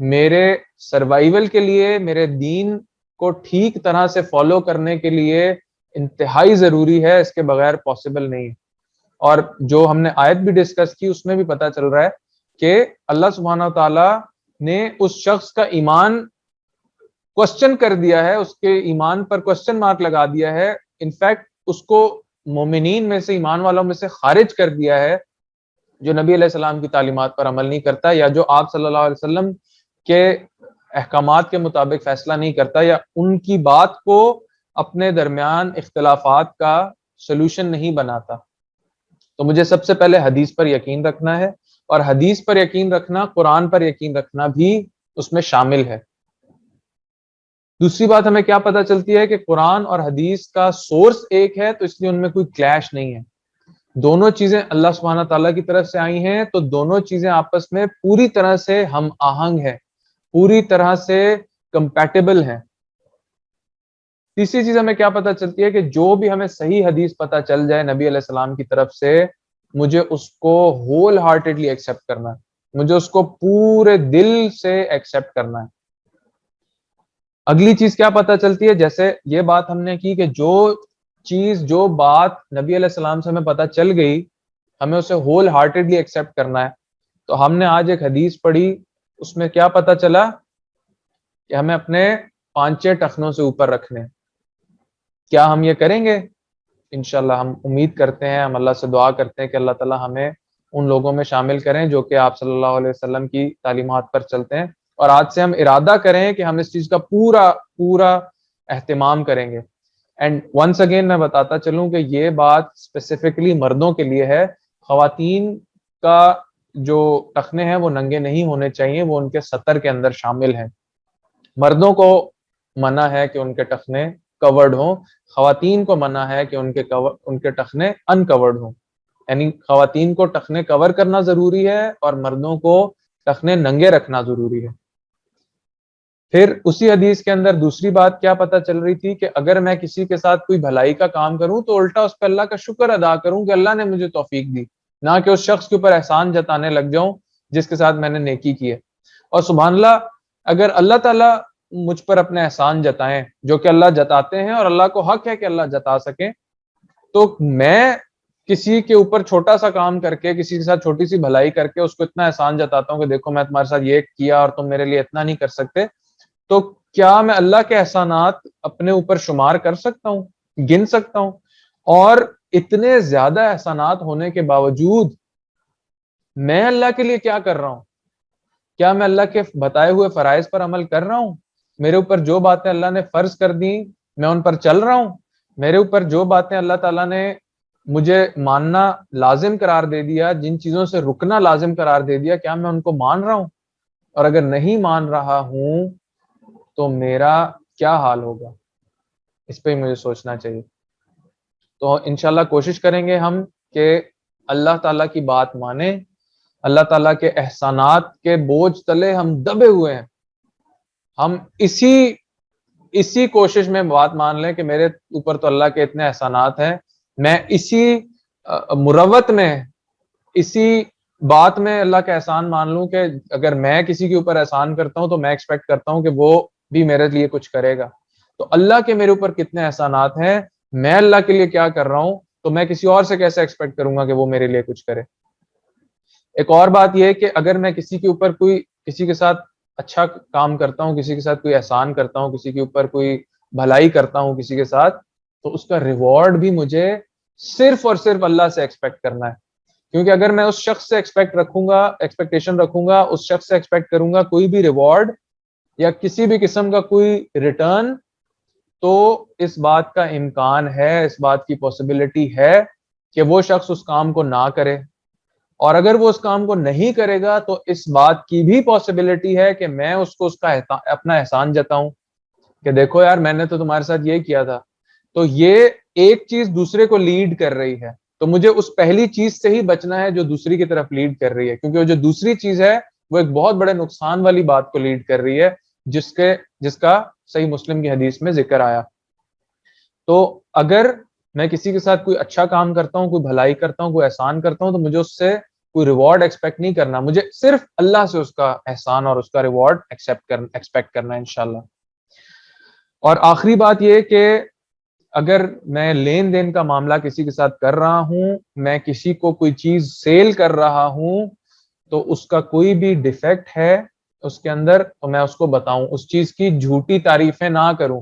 میرے سروائیول کے لیے، میرے دین کو ٹھیک طرح سے فالو کرنے کے لیے انتہائی ضروری ہے، اس کے بغیر پاسبل نہیں. اور جو ہم نے آیت بھی ڈسکس کی اس میں بھی پتہ چل رہا ہے کہ اللہ سبحانہ تعالیٰ نے اس شخص کا ایمان کوسچن کر دیا ہے، اس کے ایمان پر کوسچن مارک لگا دیا ہے، انفیکٹ اس کو مومنین میں سے، ایمان والوں میں سے خارج کر دیا ہے جو نبی علیہ السلام کی تعلیمات پر عمل نہیں کرتا، یا جو آپ صلی اللہ علیہ وسلم کے احکامات کے مطابق فیصلہ نہیں کرتا، یا ان کی بات کو اپنے درمیان اختلافات کا سلوشن نہیں بناتا. تو مجھے سب سے پہلے حدیث پر یقین رکھنا ہے، اور حدیث پر یقین رکھنا، قرآن پر یقین رکھنا بھی اس میں شامل ہے. دوسری بات ہمیں کیا پتہ چلتی ہے کہ قرآن اور حدیث کا سورس ایک ہے، تو اس لیے ان میں کوئی کلیش نہیں ہے. دونوں چیزیں اللہ سبحانہ تعالیٰ کی طرف سے آئی ہیں، تو دونوں چیزیں آپس میں پوری طرح سے ہم آہنگ ہیں، پوری طرح سے کمپیٹیبل ہیں. تیسری چیز ہمیں کیا پتہ چلتی ہے کہ جو بھی ہمیں صحیح حدیث پتہ چل جائے نبی علیہ السلام کی طرف سے، مجھے اس کو ہول ہارٹیڈلی ایکسیپٹ کرنا ہے، مجھے اس کو پورے دل سے ایکسیپٹ کرنا ہے. اگلی چیز کیا پتہ چلتی ہے، جیسے یہ بات ہم نے کی کہ جو بات نبی علیہ السلام سے ہمیں پتہ چل گئی، ہمیں اسے ہول ہارٹیڈلی ایکسیپٹ کرنا ہے. تو ہم نے آج ایک حدیث پڑھی، اس میں کیا پتہ چلا کہ ہمیں اپنے پانچے ٹخنوں سے اوپر رکھنے. کیا ہم یہ کریں گے؟ انشاءاللہ ہم امید کرتے ہیں، ہم اللہ سے دعا کرتے ہیں کہ اللہ تعالی ہمیں ان لوگوں میں شامل کریں جو کہ آپ صلی اللہ علیہ وسلم کی تعلیمات پر چلتے ہیں. اور آج سے ہم ارادہ کریں کہ ہم اس چیز کا پورا پورا اہتمام کریں گے. اینڈ ونس اگین میں بتاتا چلوں کہ یہ بات اسپیسیفکلی مردوں کے لیے ہے. خواتین کا جو ٹخنے ہیں وہ ننگے نہیں ہونے چاہیے, وہ ان کے سطر کے اندر شامل ہیں. مردوں کو منع ہے کہ ان کے ٹخنے کورڈ ہوں, خواتین کو منع ہے کہ ان کے ٹخنے ان کورڈ ہوں. یعنی خواتین کو ٹخنے کور کرنا ضروری ہے اور مردوں کو ٹخنے ننگے رکھنا ضروری ہے. پھر اسی حدیث کے اندر دوسری بات کیا پتہ چل رہی تھی کہ اگر میں کسی کے ساتھ کوئی بھلائی کا کام کروں تو الٹا اس پہ اللہ کا شکر ادا کروں کہ اللہ نے مجھے توفیق دی, نہ کہ اس شخص کے اوپر احسان جتانے لگ جاؤں جس کے ساتھ میں نے نیکی کی ہے. اور سبحان اللہ, اگر اللہ تعالیٰ مجھ پر اپنے احسان جتائیں, جو کہ اللہ جتاتے ہیں اور اللہ کو حق ہے کہ اللہ جتا سکیں, تو میں کسی کے اوپر چھوٹا سا کام کر کے, کسی کے ساتھ چھوٹی سی بھلائی کر کے اس کو اتنا احسان جتاتا ہوں کہ دیکھو میں تمہارے ساتھ یہ کیا اور تم میرے لیے اتنا نہیں کر سکتے, تو کیا میں اللہ کے احسانات اپنے اوپر شمار کر سکتا ہوں, گن سکتا ہوں؟ اور اتنے زیادہ احسانات ہونے کے باوجود میں اللہ کے لیے کیا کر رہا ہوں؟ کیا میں اللہ کے بتائے ہوئے فرائض پر عمل کر رہا ہوں؟ میرے اوپر جو باتیں اللہ نے فرض کر دی میں ان پر چل رہا ہوں؟ میرے اوپر جو باتیں اللہ تعالیٰ نے مجھے ماننا لازم قرار دے دیا, جن چیزوں سے رکنا لازم قرار دے دیا, کیا میں ان کو مان رہا ہوں؟ اور اگر نہیں مان رہا ہوں تو میرا کیا حال ہوگا؟ اس پہ مجھے سوچنا چاہیے. تو انشاءاللہ کوشش کریں گے ہم کہ اللہ تعالیٰ کی بات مانیں, اللہ تعالیٰ کے احسانات کے بوجھ تلے ہم دبے ہوئے ہیں. ہم اسی کوشش میں بات مان لیں کہ میرے اوپر تو اللہ کے اتنے احسانات ہیں, میں اسی مروت میں, اسی بات میں اللہ کا احسان مان لوں کہ اگر میں کسی کے اوپر احسان کرتا ہوں تو میں ایکسپیکٹ کرتا ہوں کہ وہ بھی میرے لیے کچھ کرے گا. تو اللہ کے میرے اوپر کتنے احسانات ہیں, میں اللہ کے لیے کیا کر رہا ہوں, تو میں کسی اور سے کیسے ایکسپیکٹ کروں گا کہ وہ میرے لیے کچھ کرے. ایک اور بات یہ کہ اگر میں کسی کے اوپر کسی کے ساتھ اچھا کام کرتا ہوں, کسی کے ساتھ کوئی احسان کرتا ہوں, کسی کے اوپر کوئی بھلائی کرتا ہوں کسی کے ساتھ, تو اس کا ریوارڈ بھی مجھے صرف اور صرف اللہ سے ایکسپیکٹ کرنا ہے. کیونکہ اگر میں اس شخص سے ایکسپیکٹیشن رکھوں گا, اس شخص سے ایکسپیکٹ کروں گا کوئی بھی ریوارڈ یا کسی بھی قسم کا کوئی ریٹرن, تو اس بات کا امکان ہے, اس بات کی پاسبلٹی ہے کہ وہ شخص اس کام کو نہ کرے. اور اگر وہ اس کام کو نہیں کرے گا تو اس بات کی بھی پاسبلٹی ہے کہ میں اس کو اپنا احسان جتاؤں کہ دیکھو یار میں نے تو تمہارے ساتھ یہ کیا تھا. تو یہ ایک چیز دوسرے کو لیڈ کر رہی ہے, تو مجھے اس پہلی چیز سے ہی بچنا ہے جو دوسری کی طرف لیڈ کر رہی ہے, کیونکہ وہ جو دوسری چیز ہے وہ ایک بہت بڑے نقصان والی بات کو لیڈ کر رہی ہے, جس کا صحیح مسلم کی حدیث میں ذکر آیا. تو اگر میں کسی کے ساتھ کوئی اچھا کام کرتا ہوں, کوئی بھلائی کرتا ہوں, کوئی احسان کرتا ہوں, تو مجھے اس سے کوئی ریوارڈ ایکسپیکٹ نہیں کرنا, مجھے صرف اللہ سے اس کا احسان اور اس کا ریوارڈ ایکسپیکٹ کرنا ہے انشاءاللہ. اور آخری بات یہ کہ اگر میں لین دین کا معاملہ کسی کے ساتھ کر رہا ہوں, میں کسی کو کوئی چیز سیل کر رہا ہوں, تو اس کا کوئی بھی ڈیفیکٹ ہے اس کے اندر تو میں اس کو بتاؤں, اس چیز کی جھوٹی تعریفیں نہ کروں.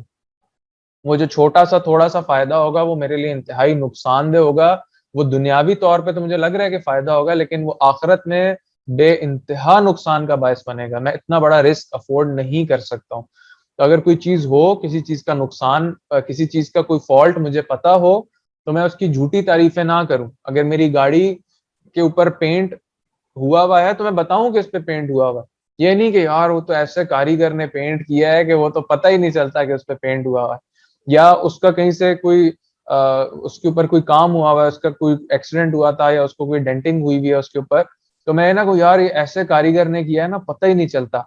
وہ جو چھوٹا سا تھوڑا سا فائدہ ہوگا وہ میرے لیے انتہائی نقصان دہ ہوگا. وہ دنیاوی طور پہ تو مجھے لگ رہا ہے کہ فائدہ ہوگا, لیکن وہ آخرت میں بے انتہا نقصان کا باعث بنے گا. میں اتنا بڑا رسک افورڈ نہیں کر سکتا ہوں. تو اگر کوئی چیز ہو, کسی چیز کا نقصان, کسی چیز کا کوئی فالٹ مجھے پتا ہو, تو میں اس کی جھوٹی تعریفیں نہ کروں. اگر میری گاڑی کے اوپر پینٹ ہوا ہے تو میں بتاؤں کہ اس پہ پینٹ ہوا ہے. یہ نہیں کہ یار وہ تو ایسے کاریگر نے پینٹ کیا ہے کہ وہ تو پتہ ہی نہیں چلتا کہ اس پہ پینٹ ہوا ہے, یا اس کا کہیں سے کوئی اس کے اوپر کوئی کام ہوا ہے, اس کا کوئی ایکسیڈنٹ ہوا تھا, یا اس کو کوئی ڈینٹنگ ہوئی ہے اس کے اوپر, تو میں نا کو یار یہ ایسے کاریگر نے کیا ہے نا, پتہ ہی نہیں چلتا.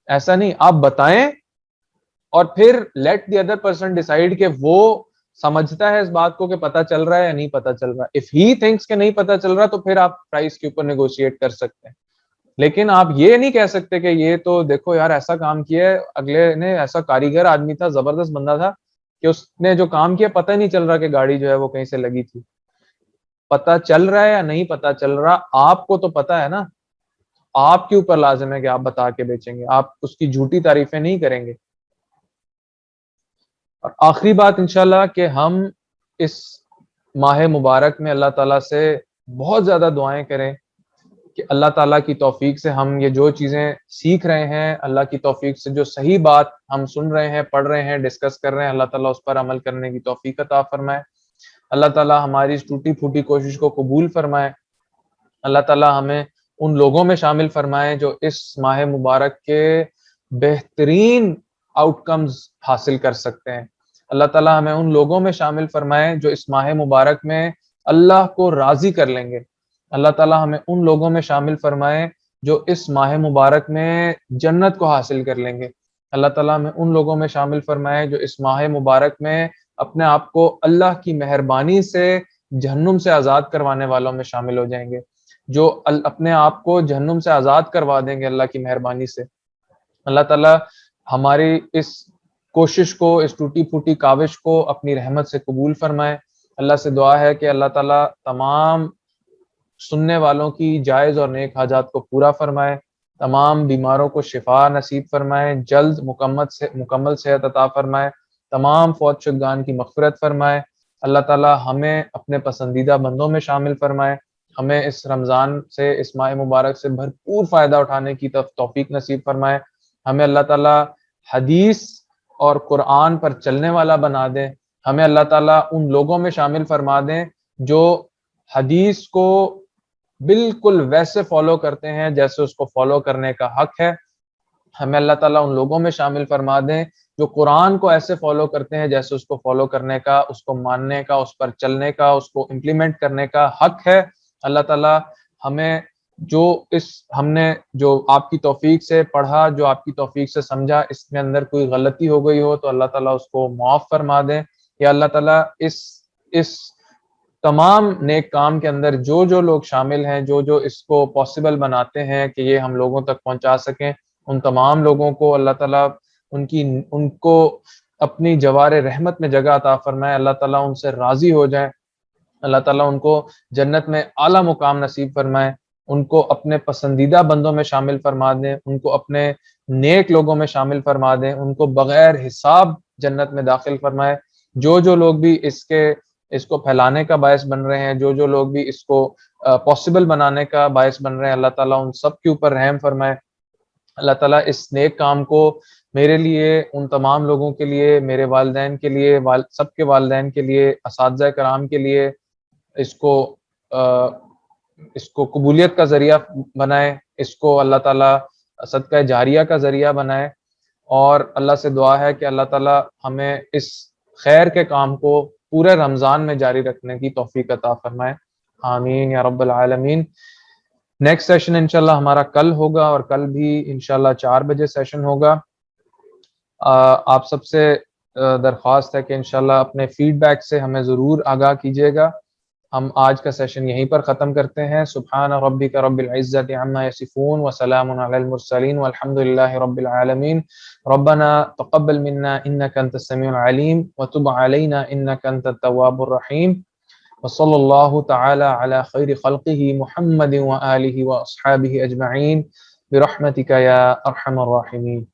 ایسا نہیں, آپ بتائیں اور پھر let the other person decide کہ وہ سمجھتا ہے اس بات کو کہ پتہ چل رہا ہے یا نہیں پتہ چل رہا. اف ہی تھنکس کہ نہیں پتہ چل رہا, تو پھر آپ پرائس کے اوپر نیگوشیٹ کر سکتے ہیں. لیکن آپ یہ نہیں کہہ سکتے کہ یہ تو دیکھو یار ایسا کام کیا ہے, اگلے نے ایسا کاریگر آدمی تھا, زبردست بندہ تھا, کہ اس نے جو کام کیا پتہ نہیں چل رہا کہ گاڑی جو ہے وہ کہیں سے لگی تھی. پتہ چل رہا ہے یا نہیں پتہ چل رہا, آپ کو تو پتہ ہے نا, آپ کے اوپر لازم ہے کہ آپ بتا کے بیچیں گے, آپ اس کی جھوٹی تعریفیں نہیں کریں گے. اور آخری بات انشاءاللہ کہ ہم اس ماہ مبارک میں اللہ تعالیٰ سے بہت زیادہ دعائیں کریں کہ اللہ تعالیٰ کی توفیق سے ہم یہ جو چیزیں سیکھ رہے ہیں، اللہ کی توفیق سے جو صحیح بات ہم سن رہے ہیں، پڑھ رہے ہیں، ڈسکس کر رہے ہیں، اللہ تعالیٰ اس پر عمل کرنے کی توفیق عطا فرمائے۔ اللہ تعالیٰ ہماری اس ٹوٹی پھوٹی کوشش کو قبول فرمائے۔ اللہ تعالیٰ ہمیں ان لوگوں میں شامل فرمائے جو اس ماہ مبارک کے بہترین آؤٹ کمز حاصل کر سکتے ہیں۔ اللہ تعالیٰ ہمیں ان لوگوں میں شامل فرمائے جو اس ماہ مبارک میں اللہ کو راضی کر لیں گے۔ اللہ تعالیٰ ہمیں ان لوگوں میں شامل فرمائے جو اس ماہ مبارک میں جنت کو حاصل کر لیں گے۔ اللہ تعالیٰ ہمیں ان لوگوں میں شامل فرمائے جو اس ماہ مبارک میں اپنے آپ کو اللہ کی مہربانی سے جہنم سے آزاد کروانے والوں میں شامل ہو جائیں گے، جو اپنے آپ کو جہنم سے آزاد کروا دیں گے اللہ کی مہربانی سے۔ اللہ تعالیٰ ہماری اس کوشش کو، اس ٹوٹی پھوٹی کاوش کو اپنی رحمت سے قبول فرمائے۔ اللہ سے دعا ہے کہ اللہ تعالیٰ تمام سننے والوں کی جائز اور نیک حاجات کو پورا فرمائے، تمام بیماروں کو شفا نصیب فرمائے، جلد مکمل صحت عطا فرمائے، تمام فوت شدگان کی مغفرت فرمائے۔ اللہ تعالیٰ ہمیں اپنے پسندیدہ بندوں میں شامل فرمائے، ہمیں اس رمضان سے، اس ماہ مبارک سے بھرپور فائدہ اٹھانے کی توفیق نصیب فرمائے۔ ہمیں اللہ تعالیٰ حدیث اور قرآن پر چلنے والا بنا دیں، ہمیں اللہ تعالیٰ ان لوگوں میں شامل فرما دیں جو حدیث کو بالکل ویسے فالو کرتے ہیں جیسے اس کو فالو کرنے کا حق ہے۔ ہمیں اللہ تعالیٰ ان لوگوں میں شامل فرما دیں جو قرآن کو ایسے فالو کرتے ہیں جیسے اس کو فالو کرنے کا، اس کو ماننے کا، اس پر چلنے کا، اس کو امپلیمنٹ کرنے کا حق ہے۔ اللہ تعالیٰ ہمیں ہم نے جو آپ کی توفیق سے پڑھا، جو آپ کی توفیق سے سمجھا، اس میں اندر کوئی غلطی ہو گئی ہو تو اللہ تعالیٰ اس کو معاف فرما دیں۔ یا اللہ تعالیٰ اس تمام نیک کام کے اندر جو لوگ شامل ہیں، جو اس کو پاسبل بناتے ہیں کہ یہ ہم لوگوں تک پہنچا سکیں، ان تمام لوگوں کو اللہ تعالیٰ ان کو اپنی جوار رحمت میں جگہ عطا فرمائے، اللہ تعالیٰ ان سے راضی ہو جائے، اللہ تعالیٰ ان کو جنت میں اعلیٰ مقام نصیب فرمائے، ان کو اپنے پسندیدہ بندوں میں شامل فرما دیں، ان کو اپنے نیک لوگوں میں شامل فرما دیں، ان کو بغیر حساب جنت میں داخل فرمائے۔ جو لوگ بھی اس کو پھیلانے کا باعث بن رہے ہیں، جو لوگ بھی اس کو پاسبل بنانے کا باعث بن رہے ہیں، اللہ تعالیٰ ان سب کے اوپر رحم فرمائے۔ اللہ تعالیٰ اس نیک کام کو میرے لیے، ان تمام لوگوں کے لیے، میرے والدین کے لیے، سب کے والدین کے لیے، اساتذہ کرام کے لیے اس کو قبولیت کا ذریعہ بنائے، اس کو اللہ تعالیٰ صدقہ جاریہ کا ذریعہ بنائے، اور اللہ سے دعا ہے کہ اللہ تعالیٰ ہمیں اس خیر کے کام کو پورے رمضان میں جاری رکھنے کی توفیق عطا فرمائے۔ آمین یا رب العالمین۔ نیکسٹ سیشن انشاءاللہ ہمارا کل ہوگا، اور کل بھی انشاءاللہ 4 بجے سیشن ہوگا۔ آپ سب سے درخواست ہے کہ انشاءاللہ اپنے فیڈ بیک سے ہمیں ضرور آگاہ کیجیے گا۔ ہم آج کا سیشن یہیں پر ختم کرتے ہیں۔ سبحان ربک رب العزت عما یصفون وسلام علی المرسلین والحمد للہ رب العالمین۔ ربنا تقبل منا انک انت السمیع العلیم وتب علینا انک انت التواب الرحیم، وصلی اللہ تعالی علی خیر خلقہ محمد وآلہ واصحابہ اجمعین برحمتک یا ارحم الراحمین۔